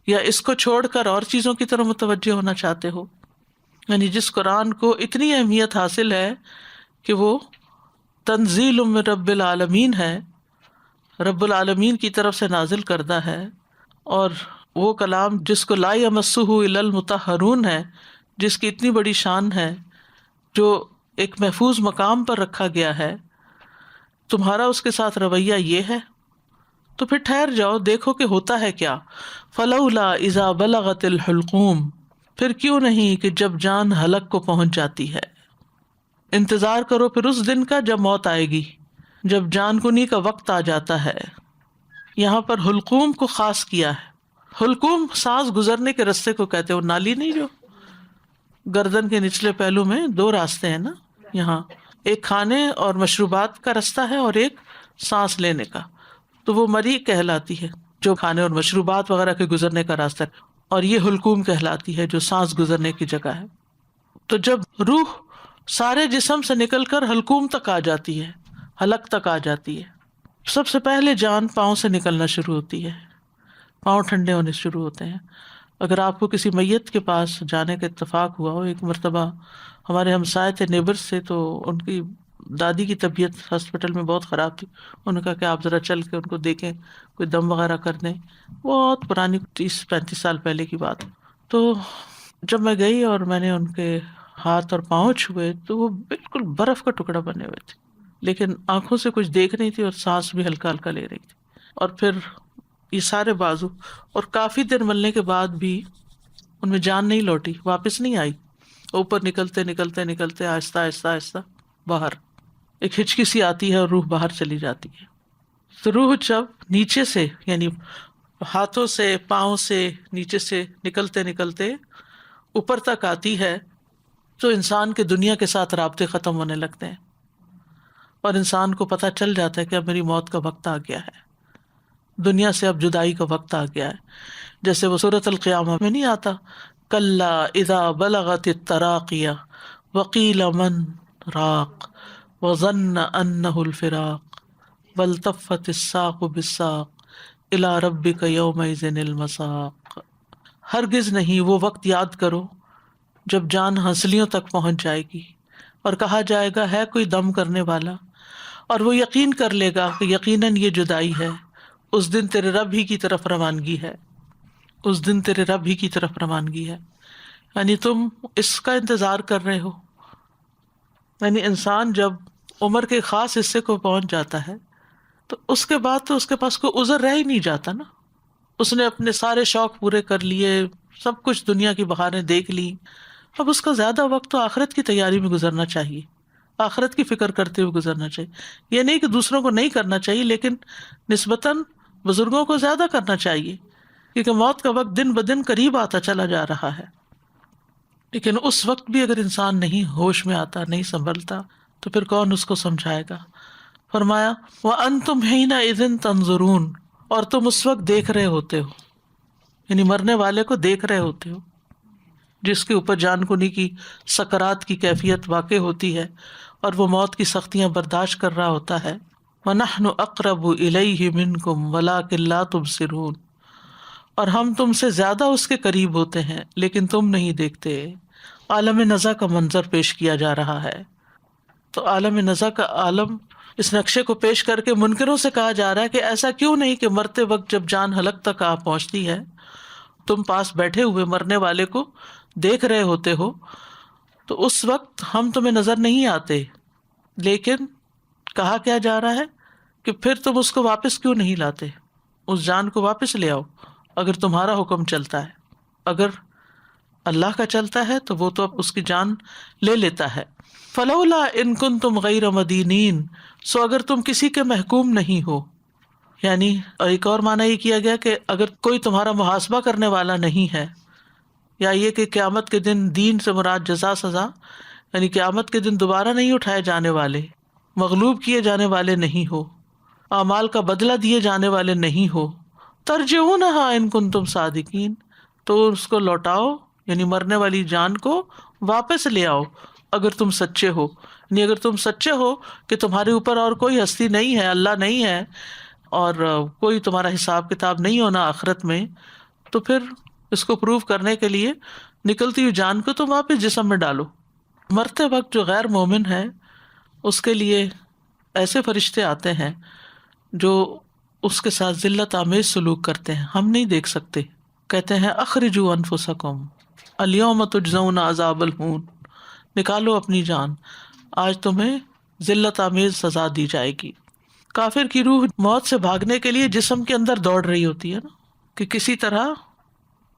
یا اس کو چھوڑ کر اور چیزوں کی طرف متوجہ ہونا چاہتے ہو. یعنی جس قرآن کو اتنی اہمیت حاصل ہے کہ وہ تنزیل من رب العالمین ہے، رب العالمین کی طرف سے نازل کردہ ہے، اور وہ کلام جس کو لا یمسہ الا المطہرون ہے، جس کی اتنی بڑی شان ہے، جو ایک محفوظ مقام پر رکھا گیا ہے، تمہارا اس کے ساتھ رویہ یہ ہے، تو پھر ٹھہر جاؤ، دیکھو کہ ہوتا ہے کیا. فلولا اذا بلغت الحلقوم، پھر کیوں نہیں کہ جب جان حلق کو پہنچ جاتی ہے. انتظار کرو پھر اس دن کا جب موت آئے گی، جب جان کنی کا وقت آ جاتا ہے. یہاں پر حلقوم کو خاص کیا ہے. حلقوم سانس گزرنے کے رستے کو کہتے ہیں، وہ نالی نہیں جو گردن کے نچلے پہلو میں دو راستے ہیں نا، یہاں ایک کھانے اور مشروبات کا راستہ ہے اور ایک سانس لینے کا، تو وہ مری کہلاتی ہے جو کھانے اور مشروبات وغیرہ کے گزرنے کا راستہ ہے، اور یہ حلقوم کہلاتی ہے جو سانس گزرنے کی جگہ ہے. تو جب روح سارے جسم سے نکل کر حلقوم تک آ جاتی ہے، حلق تک آ جاتی ہے، سب سے پہلے جان پاؤں سے نکلنا شروع ہوتی ہے، پاؤں ٹھنڈے ہونے شروع ہوتے ہیں، اگر آپ کو کسی میت کے پاس جانے کا اتفاق ہوا ہو، ایک مرتبہ ہمارے ہمسائے تھے نیبر سے، تو ان کی دادی کی طبیعت ہاسپٹل میں بہت خراب تھی. انہوں نے کہا کہ آپ ذرا چل کے ان کو دیکھیں، کوئی دم وغیرہ کر دیں. بہت پرانی 30-35 سال پہلے کی بات. تو جب میں گئی اور میں نے ان کے ہاتھ اور پاؤں چھوئے تو وہ بالکل برف کا ٹکڑا بنے ہوئے تھے، لیکن آنکھوں سے کچھ دیکھ رہی تھی اور سانس بھی ہلکا ہلکا لے رہی تھی. اور پھر یہ سارے بازو، اور کافی دیر ملنے کے بعد بھی ان میں جان نہیں لوٹی، واپس نہیں آئی. اوپر نکلتے نکلتے نکلتے آہستہ آہستہ آہستہ باہر ایک ہچکی سی آتی ہے اور روح باہر چلی جاتی ہے. تو روح جب نیچے سے، یعنی ہاتھوں سے پاؤں سے نیچے سے نکلتے نکلتے اوپر تک آتی ہے تو انسان کے دنیا کے ساتھ رابطے ختم ہونے لگتے ہیں، اور انسان کو پتہ چل جاتا ہے کہ اب میری موت کا وقت آ گیا ہے، دنیا سے اب جدائی کا وقت آ گیا ہے. جیسے وہ سورۃ القیامہ میں نہیں آتا، کلا اذا بلغت التراقی وقیل من راق وظن انہ الفراق والتفت الساق بالساق الی ربک یومئذ المساق. ہرگز نہیں، وہ وقت یاد کرو جب جان ہنسلیوں تک پہنچ جائے گی اور کہا جائے گا ہے کوئی دم کرنے والا، اور وہ یقین کر لے گا کہ یقیناً یہ جدائی ہے. اس دن تیرے رب ہی کی طرف روانگی ہے، اس دن تیرے رب ہی کی طرف روانگی ہے. یعنی تم اس کا انتظار کر رہے ہو. یعنی انسان جب عمر کے خاص حصے کو پہنچ جاتا ہے تو اس کے بعد تو اس کے پاس کوئی عذر رہ ہی نہیں جاتا نا. اس نے اپنے سارے شوق پورے کر لیے، سب کچھ دنیا کی بہاریں دیکھ لی. اب اس کا زیادہ وقت تو آخرت کی تیاری میں گزرنا چاہیے، آخرت کی فکر کرتے ہوئے گزرنا چاہیے. یہ نہیں کہ دوسروں کو نہیں کرنا چاہیے، لیکن نسبتاً بزرگوں کو زیادہ کرنا چاہیے، کیونکہ موت کا وقت دن بدن قریب آتا چلا جا رہا ہے. لیکن اس وقت بھی اگر انسان نہیں ہوش میں آتا، نہیں سنبھلتا، تو پھر کون اس کو سمجھائے گا. فرمایا وَأَنْتُمْ حِينَئِذٍ تَنظُرُونَ، اور تم اس وقت دیکھ رہے ہوتے ہو، یعنی مرنے والے کو دیکھ رہے ہوتے ہو، جس کے اوپر جان کنی کی سکرات کی کیفیت واقع ہوتی ہے اور وہ موت کی سختیاں برداشت کر رہا ہوتا ہے. وَنَحْنُ أَقْرَبُ إِلَيْهِ مِنْكُمْ وَلَٰكِن لَا تُبْصِرُونَ، اور ہم تم سے زیادہ اس کے قریب ہوتے ہیں لیکن تم نہیں دیکھتے. عالم نزع کا منظر پیش کیا جا رہا ہے. تو عالم نزع کا عالم، اس نقشے کو پیش کر کے منکروں سے کہا جا رہا ہے کہ ایسا کیوں نہیں کہ مرتے وقت جب جان حلق تک آ پہنچتی ہے، تم پاس بیٹھے ہوئے مرنے والے کو دیکھ رہے ہوتے ہو، تو اس وقت ہم تمہیں نظر نہیں آتے. لیکن کہا کیا جا رہا ہے کہ پھر تم اس کو واپس کیوں نہیں لاتے، اس جان کو واپس لے آؤ. اگر تمہارا حکم چلتا ہے، اگر اللہ کا چلتا ہے تو وہ تو اب اس کی جان لے لیتا ہے. فلولا ان کنتم غیر مدینین، سو اگر تم کسی کے محکوم نہیں ہو، یعنی ایک اور معنی یہ کیا گیا کہ اگر کوئی تمہارا محاسبہ کرنے والا نہیں ہے، یا یہ کہ قیامت کے دن دین سے مراد جزا سزا، یعنی قیامت کے دن دوبارہ نہیں اٹھائے جانے والے، مغلوب کیے جانے والے نہیں ہو، اعمال کا بدلہ دیے جانے والے نہیں ہو، ترجعونہا ان کنتم صادقین، تو اس کو لوٹاؤ، یعنی مرنے والی جان کو واپس لے آؤ اگر تم سچے ہو. یعنی اگر تم سچے ہو کہ تمہارے اوپر اور کوئی ہستی نہیں ہے، اللہ نہیں ہے، اور کوئی تمہارا حساب کتاب نہیں ہونا آخرت میں، تو پھر اس کو پروف کرنے کے لیے نکلتی ہوئی جان کو تم واپس جسم میں ڈالو. مرتے وقت جو غیر مومن ہے اس کے لیے ایسے فرشتے آتے ہیں جو اس کے ساتھ ذلت آمیز سلوک کرتے ہیں، ہم نہیں دیکھ سکتے. کہتے ہیں اخرجوا انفسکم الیوم تجزون عذاب الہون، نکالو اپنی جان، آج تمہیں ذلت آمیز سزا دی جائے گی. کافر کی روح موت سے بھاگنے کے لیے جسم کے اندر دوڑ رہی ہوتی ہے نا، کہ کسی طرح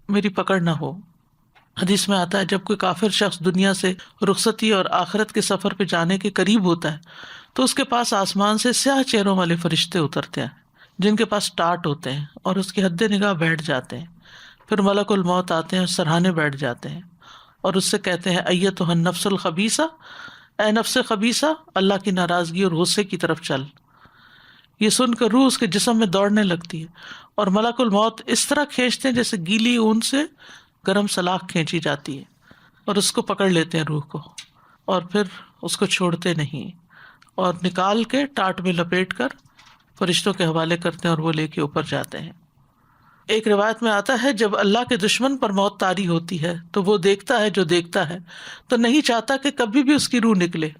میری پکڑ نہ ہو. حدیث میں آتا ہے جب کوئی کافر شخص دنیا سے رخصتی اور آخرت کے سفر پہ جانے کے قریب ہوتا ہے تو اس کے پاس آسمان سے سیاہ چہروں والے فرشتے اترتے ہیں جن کے پاس ٹاٹ ہوتے ہیں اور اس کی حد نگاہ بیٹھ جاتے ہیں. پھر ملک الموت آتے ہیں اور سرہانے بیٹھ جاتے ہیں اور اس سے کہتے ہیں ایتھا النفس الخبیثہ، اے نفس خبیثہ، اللہ کی ناراضگی اور غصے کی طرف چل. یہ سن کر روح اس کے جسم میں دوڑنے لگتی ہے اور ملک الموت اس طرح کھینچتے ہیں جیسے گیلی اون سے گرم سلاخ کھینچی جاتی ہے، اور اس کو پکڑ لیتے ہیں روح کو، اور پھر اس کو چھوڑتے نہیں اور نکال کے ٹاٹ میں لپیٹ کر فرشتوں کے حوالے کرتے ہیں اور وہ لے کے اوپر جاتے ہیں. ایک روایت میں آتا ہے جب اللہ کے دشمن پر موت طاری ہوتی ہے تو وہ دیکھتا ہے جو دیکھتا ہے تو نہیں چاہتا کہ کبھی بھی اس کی روح نکلے،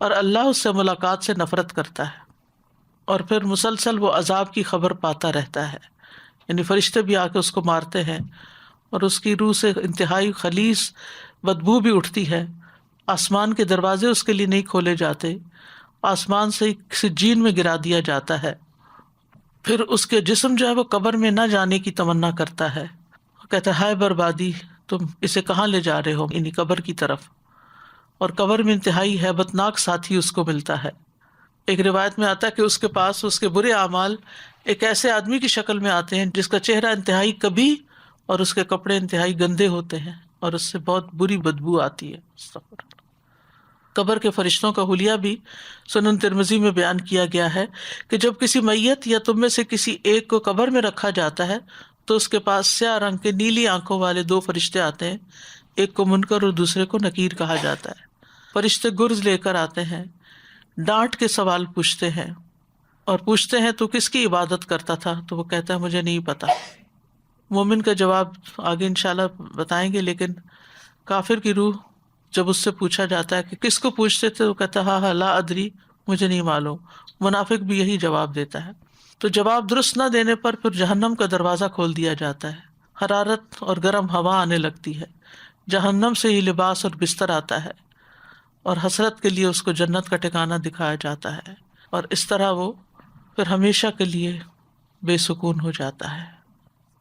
اور اللہ اس سے ملاقات سے نفرت کرتا ہے، اور پھر مسلسل وہ عذاب کی خبر پاتا رہتا ہے، یعنی فرشتے بھی آ کے اس کو مارتے ہیں اور اس کی روح سے انتہائی خلیص بدبو بھی اٹھتی ہے، آسمان کے دروازے اس کے لیے نہیں کھولے جاتے، آسمان سے سجین میں گرا دیا جاتا ہے، پھر اس کے جسم جو ہے وہ قبر میں نہ جانے کی تمنا کرتا ہے، کہتا ہے ہائے بربادی، تم اسے کہاں لے جا رہے ہو، یعنی قبر کی طرف، اور قبر میں انتہائی ہیبت ناک ساتھی اس کو ملتا ہے۔ ایک روایت میں آتا ہے کہ اس کے پاس اس کے برے اعمال ایک ایسے آدمی کی شکل میں آتے ہیں جس کا چہرہ انتہائی کبھی اور اس کے کپڑے انتہائی گندے ہوتے ہیں اور اس سے بہت بری بدبو آتی ہے۔ قبر کے فرشتوں کا حلیہ بھی سنن ترمذی میں بیان کیا گیا ہے کہ جب کسی میت یا تم میں سے کسی ایک کو قبر میں رکھا جاتا ہے تو اس کے پاس سیاہ رنگ کے نیلی آنکھوں والے 2 فرشتے آتے ہیں، ایک کو منکر اور دوسرے کو نکیر کہا جاتا ہے۔ فرشتے گرز لے کر آتے ہیں، ڈانٹ کے سوال پوچھتے ہیں اور پوچھتے ہیں تو کس کی عبادت کرتا تھا، تو وہ کہتا ہے مجھے نہیں پتا۔ مومن کا جواب آگے انشاءاللہ بتائیں گے، لیکن کافر کی روح جب اس سے پوچھا جاتا ہے کہ کس کو پوچھتے تھے، وہ کہتا ہے ہاں لا ادری، مجھے نہیں معلوم۔ منافق بھی یہی جواب دیتا ہے۔ تو جواب درست نہ دینے پر پھر جہنم کا دروازہ کھول دیا جاتا ہے، حرارت اور گرم ہوا آنے لگتی ہے، جہنم سے ہی لباس اور بستر آتا ہے، اور حسرت کے لیے اس کو جنت کا ٹھکانہ دکھایا جاتا ہے، اور اس طرح وہ پھر ہمیشہ کے لیے بے سکون ہو جاتا ہے،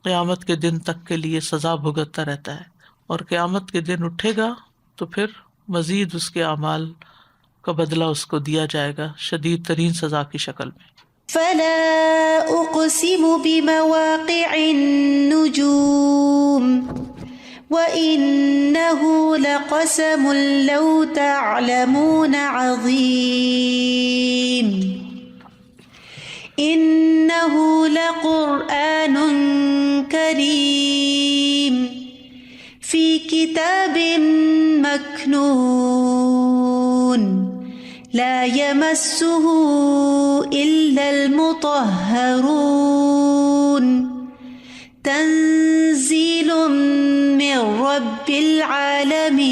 قیامت کے دن تک کے لیے سزا بھگتتا رہتا ہے، اور قیامت کے دن اٹھے گا تو پھر مزید اس کے اعمال کا بدلہ اس کو دیا جائے گا شدید ترین سزا کی شکل میں۔ فلا أقسم بمواقع النجوم وإنه لقسم لو تعلمون عظيم إنه لقرآن كريم في كتاب مكنون لا يمسه إلا المطهرون تنزيل من رب العالمين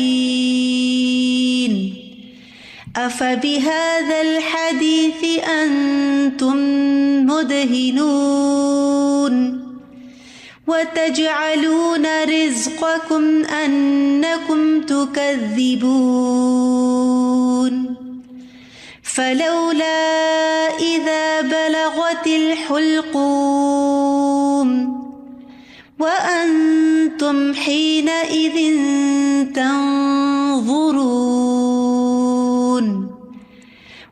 أفبهذا الحديث أنتم مدهنون وتجعلون رزقكم أنكم تكذبون فلولا إذا بلغت الحلقوم وأنتم حينئذ تنظرون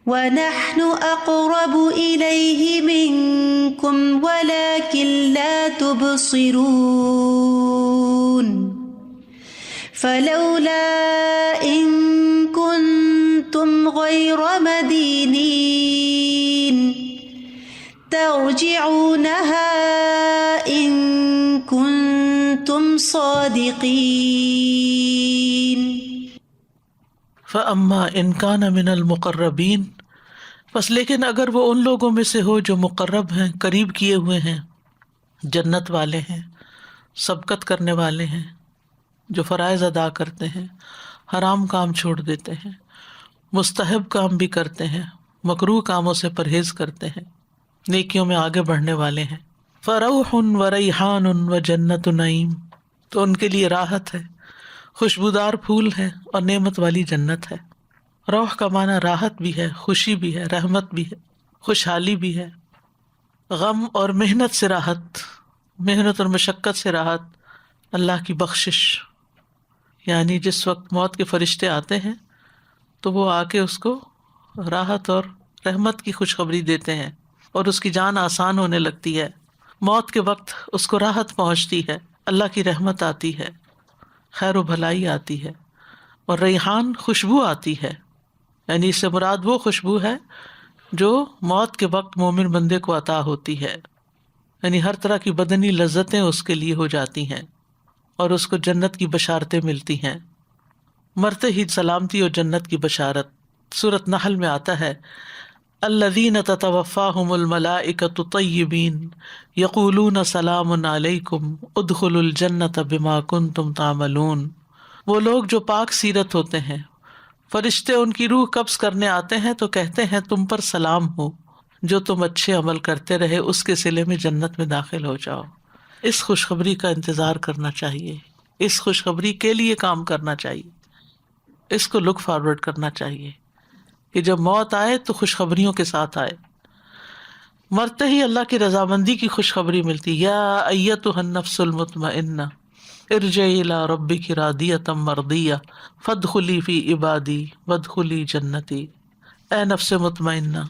ونحن أقرب إليه منكم ولكن لا تبصرون فلولا إن كنتم غير مدينين ترجعونها إن كنتم صادقين فَأَمَّا إِنْ كَانَ مِنَ الْمُقَرَّبِينَ، پس لیکن اگر وہ ان لوگوں میں سے ہو جو مقرب ہیں، قریب کیے ہوئے ہیں، جنت والے ہیں، سبقت کرنے والے ہیں، جو فرائض ادا کرتے ہیں، حرام کام چھوڑ دیتے ہیں، مستحب کام بھی کرتے ہیں، مکروہ کاموں سے پرہیز کرتے ہیں، نیکیوں میں آگے بڑھنے والے ہیں، فَرَوْحٌ وَرَيْحَانٌ وَجَنَّتُ نَعِيمٍ، تو ان کے لیے راحت ہے، خوشبودار پھول ہے اور نعمت والی جنت ہے۔ روح کا معنی راحت بھی ہے، خوشی بھی ہے، رحمت بھی ہے، خوشحالی بھی ہے، غم اور محنت سے راحت، محنت اور مشقت سے راحت، اللہ کی بخشش، یعنی جس وقت موت کے فرشتے آتے ہیں تو وہ آ کے اس کو راحت اور رحمت کی خوشخبری دیتے ہیں اور اس کی جان آسان ہونے لگتی ہے، موت کے وقت اس کو راحت پہنچتی ہے، اللہ کی رحمت آتی ہے، خیر و بھلائی آتی ہے، اور ریحان خوشبو آتی ہے، یعنی اس سے مراد وہ خوشبو ہے جو موت کے وقت مومن بندے کو عطا ہوتی ہے، یعنی ہر طرح کی بدنی لذتیں اس کے لیے ہو جاتی ہیں اور اس کو جنت کی بشارتیں ملتی ہیں، مرتے ہی سلامتی اور جنت کی بشارت۔ سورۃ نحل میں آتا ہے الذین تتوفاہم الملائکۃ طیبین یقولون سلام علیکم ادخلوا الجنۃ بما کنتم تعملون. وہ لوگ جو پاک سیرت ہوتے ہیں، فرشتے ان کی روح قبض کرنے آتے ہیں تو کہتے ہیں تم پر سلام ہو، جو تم اچھے عمل کرتے رہے اس کے صلے میں جنت میں داخل ہو جاؤ. اس خوشخبری کا انتظار کرنا چاہیے، اس خوشخبری کے لیے کام کرنا چاہیے، اس کو لک فارورڈ کرنا چاہیے کہ جب موت آئے تو خوشخبریوں کے ساتھ آئے. مرتے ہی اللہ کی رضامندی کی خوشخبری ملتی. یا ایتھا النفس المطمئنہ ارجعی الی ربک راضیۃ مرضیہ فادخلی فی عبادی وادخلی جنتی. اے نفس مطمئنہ،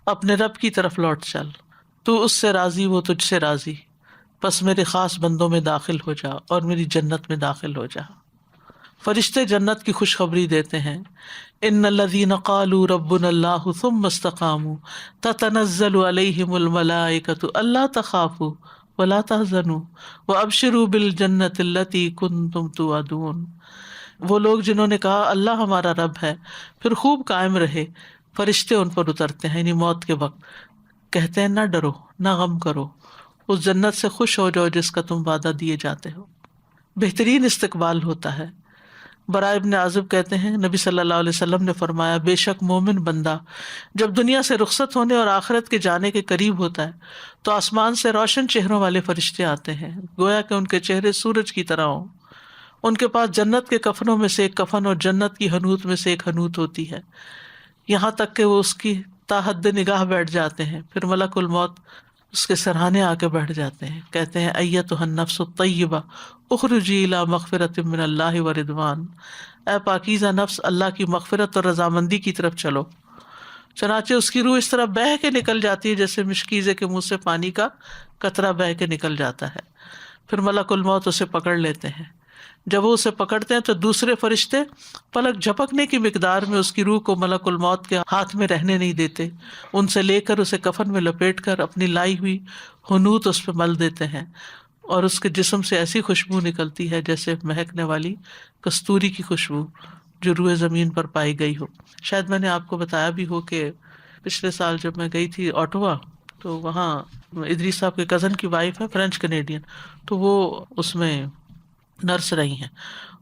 اپنے رب کی طرف لوٹ چل، تو اس سے راضی وہ تجھ سے راضی، پس میرے خاص بندوں میں داخل ہو جا اور میری جنت میں داخل ہو جا. فرشتے جنت کی خوشخبری دیتے ہیں. ان الذین قالوا ربنا اللہ ثم استقاموا تتنزل علیہم الملائکۃ الا تخافوا ولا تحزنوا وابشروا بالجنۃ التی کنتم توعدون. وہ لوگ جنہوں نے کہا اللہ ہمارا رب ہے، پھر خوب قائم رہے، فرشتے ان پر اترتے ہیں، یعنی موت کے وقت کہتے ہیں نہ ڈرو نہ غم کرو، اس جنت سے خوش ہو جاؤ جس کا تم وعدہ دیے جاتے ہو. بہترین استقبال ہوتا ہے. براء ابن عازب کہتے ہیں نبی صلی اللہ علیہ وسلم نے فرمایا بے شک مومن بندہ جب دنیا سے رخصت ہونے اور آخرت کے جانے کے قریب ہوتا ہے تو آسمان سے روشن چہروں والے فرشتے آتے ہیں، گویا کہ ان کے چہرے سورج کی طرح ہوں. ان کے پاس جنت کے کفنوں میں سے ایک کفن اور جنت کی حنوت میں سے ایک حنوت ہوتی ہے، یہاں تک کہ وہ اس کی تا حد نگاہ بیٹھ جاتے ہیں. پھر ملک الموت اس کے سرہانے آ کے بیٹھ جاتے ہیں، کہتے ہیں ایتھا النفس الطیبہ اخرجی الی مغفرۃ من اللہ ورضوان. اے پاکیزہ نفس، اللہ کی مغفرت اور رضامندی کی طرف چلو. چنانچہ اس کی روح اس طرح بہہ کے نکل جاتی ہے جیسے مشکیزے کے منہ سے پانی کا قطرہ بہہ کے نکل جاتا ہے. پھر ملک الموت اسے پکڑ لیتے ہیں. جب وہ اسے پکڑتے ہیں تو دوسرے فرشتے پلک جھپکنے کی مقدار میں اس کی روح کو ملک الموت کے ہاتھ میں رہنے نہیں دیتے، ان سے لے کر اسے کفن میں لپیٹ کر اپنی لائی ہوئی حنوت اس پہ مل دیتے ہیں، اور اس کے جسم سے ایسی خوشبو نکلتی ہے جیسے مہکنے والی کستوری کی خوشبو جو روئے زمین پر پائی گئی ہو. شاید میں نے آپ کو بتایا بھی ہو کہ پچھلے سال جب میں گئی تھی اوٹوا تو وہاں ادریس صاحب کے کزن کی وائف ہے فرینچ کینیڈین، تو وہ اس میں نرس رہی ہیں،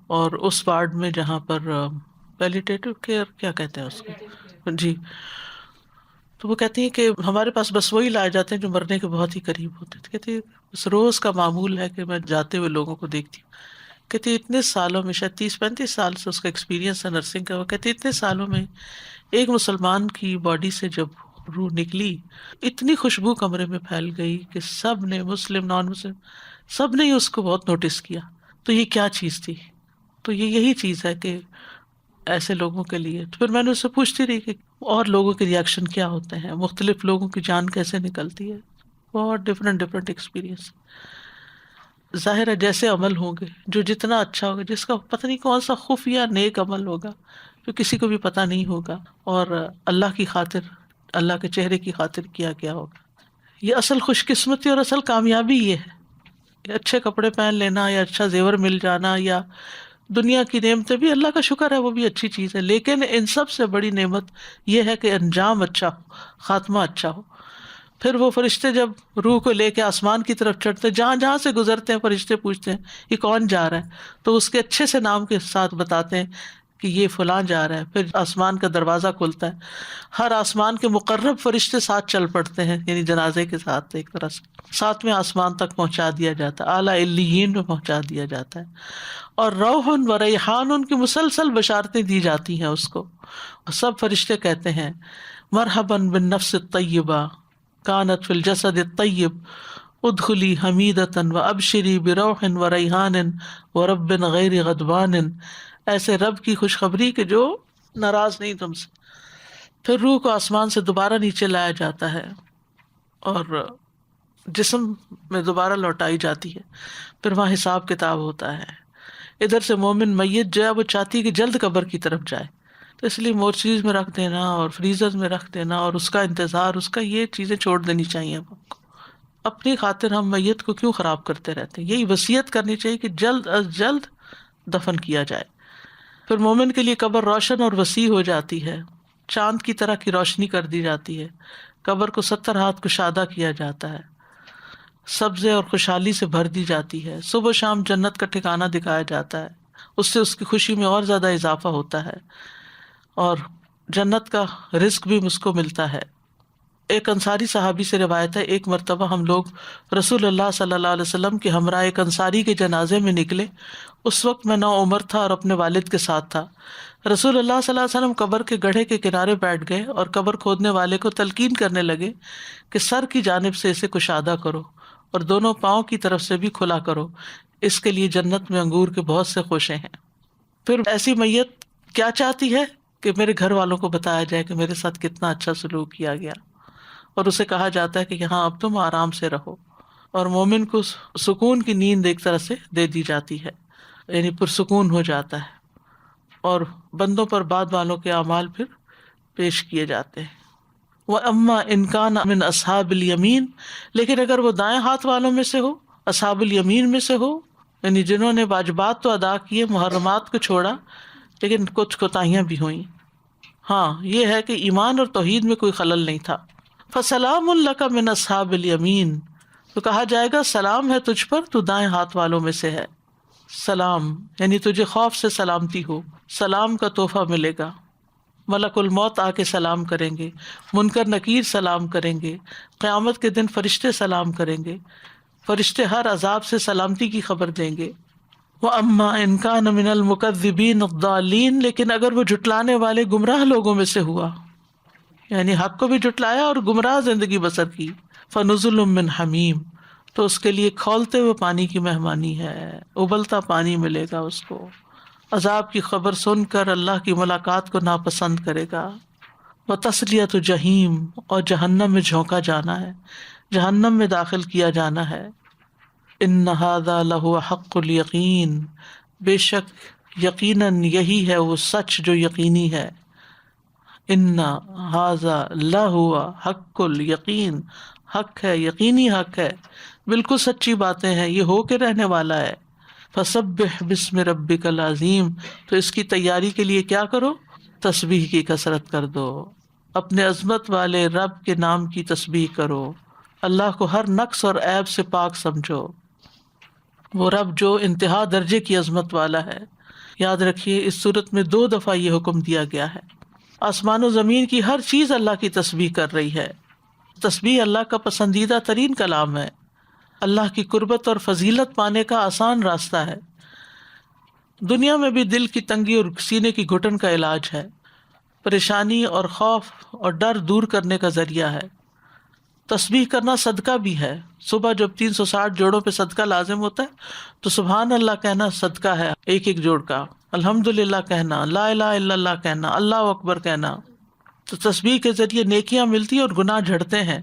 اور اس وارڈ میں جہاں پر پیلیٹیٹو کیئر کیا کہتے ہیں اس کو جی، تو وہ کہتی ہیں کہ ہمارے پاس بس وہی لائے جاتے ہیں جو مرنے کے بہت ہی قریب ہوتے ہیں. کہتی بس روز کا معمول ہے کہ میں جاتے ہوئے لوگوں کو دیکھتی ہوں. کہتی اتنے سالوں میں، شاید 30-35 سال سے اس کا ایکسپیرینس ہے نرسنگ کا، وہ کہتی اتنے سالوں میں ایک مسلمان کی باڈی سے جب روح نکلی اتنی خوشبو کمرے میں پھیل گئی کہ سب نے، مسلم نان مسلم سب نے اس کو بہت نوٹس کیا. تو یہ کیا چیز تھی؟ تو یہی چیز ہے کہ ایسے لوگوں کے لیے. تو پھر میں نے اس سے پوچھتی رہی کہ اور لوگوں کے ریئیکشن کیا ہوتے ہیں، مختلف لوگوں کی جان کیسے نکلتی ہے، بہت ڈفرینٹ ایکسپیرینس. ظاہر ہے جیسے عمل ہوں گے، جو جتنا اچھا ہوگا، جس کا پتہ نہیں کون سا خفیہ نیک عمل ہوگا جو کسی کو بھی پتہ نہیں ہوگا، اور اللہ کی خاطر، اللہ کے چہرے کی خاطر کیا گیا ہوگا. یہ اصل خوش قسمتی اور اصل کامیابی یہ ہے. اچھے کپڑے پہن لینا یا اچھا زیور مل جانا یا دنیا کی نعمتیں بھی اللہ کا شکر ہے، وہ بھی اچھی چیز ہے، لیکن ان سب سے بڑی نعمت یہ ہے کہ انجام اچھا ہو، خاتمہ اچھا ہو. پھر وہ فرشتے جب روح کو لے کے آسمان کی طرف چڑھتے، جہاں جہاں سے گزرتے ہیں فرشتے پوچھتے ہیں یہ کون جا رہا ہے، تو اس کے اچھے سے نام کے ساتھ بتاتے ہیں کہ یہ فلاں جا رہا ہے. پھر آسمان کا دروازہ کھلتا ہے، ہر آسمان کے مقرب فرشتے ساتھ چل پڑتے ہیں، یعنی جنازے کے ساتھ ایک طرح سے 7ویں آسمان تک پہنچا دیا جاتا ہے، اعلیٰ علیین میں پہنچا دیا جاتا ہے، اور روح و ریحان کی مسلسل بشارتیں دی جاتی ہیں اس کو. اور سب فرشتے کہتے ہیں مرحباً بالنفس الطیبہ کانت فی الجسد الطیب ادخلی حمیدۃ وابشری بروح وریحان ورب غیر غضبان. ایسے رب کی خوشخبری کہ جو ناراض نہیں تم سے. پھر روح کو آسمان سے دوبارہ نیچے لایا جاتا ہے اور جسم میں دوبارہ لوٹائی جاتی ہے. پھر وہاں حساب کتاب ہوتا ہے. ادھر سے مومن میت جو ہے وہ چاہتی ہے کہ جلد قبر کی طرف جائے، تو اس لیے مورچیز میں رکھ دینا اور فریزر میں رکھ دینا اور اس کا انتظار، اس کا یہ چیزیں چھوڑ دینی چاہیے. اپنی خاطر ہم میت کو کیوں خراب کرتے رہتے ہیں؟ یہی وصیت کرنی چاہیے کہ جلد از جلد دفن کیا جائے. پھر مومن کے لیے قبر روشن اور وسیع ہو جاتی ہے، چاند کی طرح کی روشنی کر دی جاتی ہے، قبر کو 70 ہاتھ کشادہ کیا جاتا ہے، سبزے اور خوشحالی سے بھر دی جاتی ہے، صبح شام جنت کا ٹھکانہ دکھایا جاتا ہے، اس سے اس کی خوشی میں اور زیادہ اضافہ ہوتا ہے اور جنت کا رزق بھی اس کو ملتا ہے۔ ایک انصاری صحابی سے روایت ہے، ایک مرتبہ ہم لوگ رسول اللہ صلی اللہ علیہ وسلم کے ہمراہ ایک انصاری کے جنازے میں نکلے۔ اس وقت میں نوعمر تھا اور اپنے والد کے ساتھ تھا۔ رسول اللہ صلی اللہ علیہ وسلم قبر کے گڑھے کے کنارے بیٹھ گئے اور قبر کھودنے والے کو تلقین کرنے لگے کہ سر کی جانب سے اسے کشادہ کرو اور دونوں پاؤں کی طرف سے بھی کھلا کرو، اس کے لیے جنت میں انگور کے بہت سے خوشے ہیں۔ پھر ایسی میت کیا چاہتی ہے کہ میرے گھر والوں کو بتایا جائے کہ میرے ساتھ کتنا اچھا سلوک کیا گیا، اور اسے کہا جاتا ہے کہ یہاں اب تم آرام سے رہو، اور مومن کو سکون کی نیند ایک طرح سے دے دی جاتی ہے، یعنی پرسکون ہو جاتا ہے، اور بندوں پر بعد والوں کے اعمال پھر پیش کیے جاتے ہیں۔ وَأَمَّا إِنْ كَانَ مِنْ أَصْحَابِ الْيَمِينَ، لیکن اگر وہ دائیں ہاتھ والوں میں سے ہو، اصحاب الیمین میں سے ہو، یعنی جنہوں نے واجبات تو ادا کیے، محرمات کو چھوڑا، لیکن کچھ کوتاہیاں بھی ہوئیں۔ ہاں، یہ ہے کہ ایمان اور توحید میں کوئی خلل نہیں تھا۔ فَسَلَامٌ لَكَ مِنْ أَصْحَابِ الْيَمِينَ، تو کہا جائے گا سلام ہے تجھ پر، تو دائیں ہاتھ والوں میں سے ہے۔ سلام یعنی تجھے خوف سے سلامتی ہو، سلام کا تحفہ ملے گا۔ ملک الموت آ کے سلام کریں گے، منکر نکیر سلام کریں گے، قیامت کے دن فرشتے سلام کریں گے، فرشتے ہر عذاب سے سلامتی کی خبر دیں گے۔ وَأَمَّا إِنْ كَانَ مِنَ الْمُكَذِّبِينَ الضَّالِّينَ، لیکن اگر وہ جھٹلانے والے گمراہ لوگوں میں سے ہوا، یعنی حق کو بھی جھٹلایا اور گمراہ زندگی بسر کی، فَنُزُلٌ مِّنْ حَمِيمٍ، تو اس کے لیے کھولتے ہوئے پانی کی مہمانی ہے، ابلتا پانی ملے گا اس کو۔ عذاب کی خبر سن کر اللہ کی ملاقات کو ناپسند کرے گا۔ وَتَصْلِيَةُ جَحِيمٍ، اور جہنم میں جھونکا جانا ہے، جہنم میں داخل کیا جانا ہے۔ إِنَّ هَذَا لَهُوَ حَقُّ الْيَقِينِ، بے شک یقیناً یہی ہے وہ سچ جو یقینی ہے۔ إِنَّ هَذَا لَهُوَ حَقُّ الْيَقِينِ، حق ہے، یقینی حق ہے، بالکل سچی باتیں ہیں، یہ ہو کے رہنے والا ہے۔ فَسَبِّحْ بِاسْمِ رَبِّكَ الْعَظِيمِ، تو اس کی تیاری کے لیے کیا کرو؟ تسبیح کی کثرت کر دو، اپنے عظمت والے رب کے نام کی تسبیح کرو، اللہ کو ہر نقص اور عیب سے پاک سمجھو، وہ رب جو انتہا درجے کی عظمت والا ہے۔ یاد رکھیے اس صورت میں 2 دفعہ یہ حکم دیا گیا ہے۔ آسمان و زمین کی ہر چیز اللہ کی تسبیح کر رہی ہے۔ تسبیح اللہ کا پسندیدہ ترین کلام ہے، اللہ کی قربت اور فضیلت پانے کا آسان راستہ ہے۔ دنیا میں بھی دل کی تنگی اور سینے کی گھٹن کا علاج ہے، پریشانی اور خوف اور ڈر دور کرنے کا ذریعہ ہے۔ تسبیح کرنا صدقہ بھی ہے۔ صبح جب 360 جوڑوں پہ صدقہ لازم ہوتا ہے تو سبحان اللہ کہنا صدقہ ہے، ایک ایک جوڑ کا، الحمدللہ کہنا، لا الہ الا اللہ کہنا، اللہ اکبر کہنا۔ تو تسبیح کے ذریعے نیکیاں ملتی اور گناہ جھڑتے ہیں۔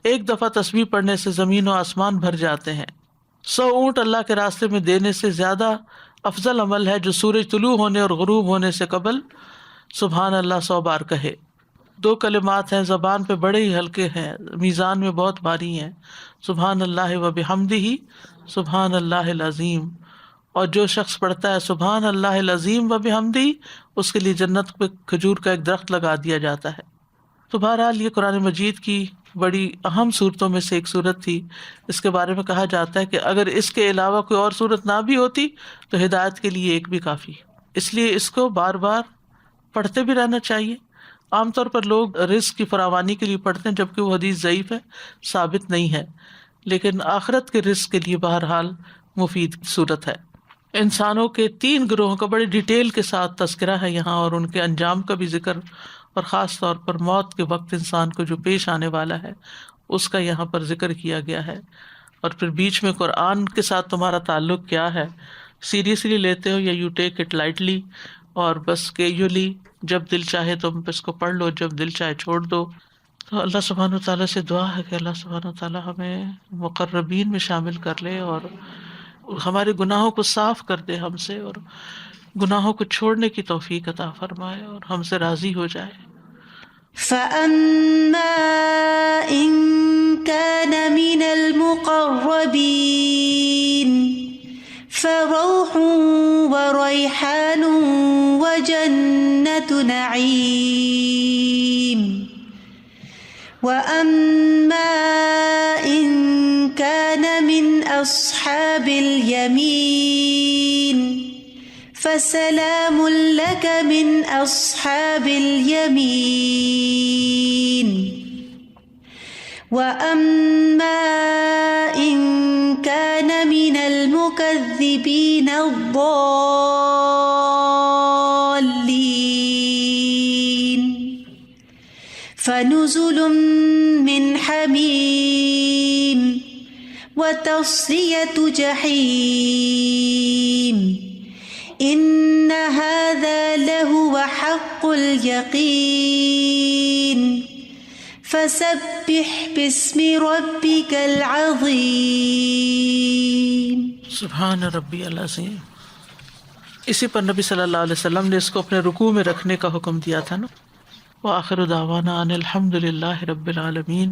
ایک دفعہ تسبیح پڑھنے سے زمین و آسمان بھر جاتے ہیں۔ 100 اونٹ اللہ کے راستے میں دینے سے زیادہ افضل عمل ہے جو سورج طلوع ہونے اور غروب ہونے سے قبل سبحان اللہ 100 بار کہے۔ 2 کلمات ہیں، زبان پہ بڑے ہی ہلکے ہیں، میزان میں بہت بھاری ہیں، سبحان اللہ و بحمدہ، سبحان اللہ العظیم۔ اور جو شخص پڑھتا ہے سبحان اللہ العظیم و بحمدہ، اس کے لیے جنت پہ کھجور کا ایک درخت لگا دیا جاتا ہے۔ تو بہرحال یہ قرآن مجید کی بڑی اہم صورتوں میں سے ایک صورت تھی۔ اس کے بارے میں کہا جاتا ہے کہ اگر اس کے علاوہ کوئی اور صورت نہ بھی ہوتی تو ہدایت کے لیے ایک بھی کافی، اس لیے اس کو بار بار پڑھتے بھی رہنا چاہیے۔ عام طور پر لوگ رزق کی فراوانی کے لیے پڑھتے ہیں، جبکہ وہ حدیث ضعیف ہے، ثابت نہیں ہے، لیکن آخرت کے رزق کے لیے بہرحال مفید صورت ہے۔ انسانوں کے 3 گروہوں کا بڑی ڈیٹیل کے ساتھ تذکرہ ہے یہاں، اور ان کے انجام کا بھی ذکر، اور خاص طور پر موت کے وقت انسان کو جو پیش آنے والا ہے اس کا یہاں پر ذکر کیا گیا ہے۔ اور پھر بیچ میں قرآن کے ساتھ تمہارا تعلق کیا ہے، سیریسلی لیتے ہو یا یو ٹیک اٹ لائٹلی، اور بس کیجولی جب دل چاہے تم اس کو پڑھ لو، جب دل چاہے چھوڑ دو۔ تو اللہ سبحانہ وتعالیٰ سے دعا ہے کہ اللہ سبحانہ وتعالیٰ ہمیں مقربین میں شامل کر لے، اور ہمارے گناہوں کو صاف کر دے ہم سے، اور گناہوں کو چھوڑنے کی توفیق عطا فرمائے اور ہم سے راضی ہو جائے۔ فَأَمَّا إِن كَانَ مِنَ الْمُقَرَّبِينَ فروح وريحان وجنة نعيم وأما إن كان من أصحاب اليمين فسلام لك من أصحاب اليمين وأما إن كان من المكذبين الضالين فنزل من حميم وتصلية جحيم إن هذا لهو حق اليقين فسبح باسم ربك العظيم. سبحان ربی العظیم. اسی پر نبی صلی اللہ علیہ وسلم نے اس کو اپنے رکوع میں رکھنے کا حکم دیا تھا نا. وآخر دعوانا ان الحمد للہ رب العالمین.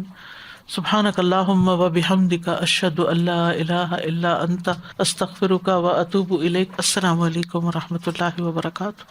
سبحانک اللہم وبحمدک اشہد ان لا الہ الا انت استغفرک واتوب الیک. السلام علیکم ورحمۃ اللہ وبرکاتہ.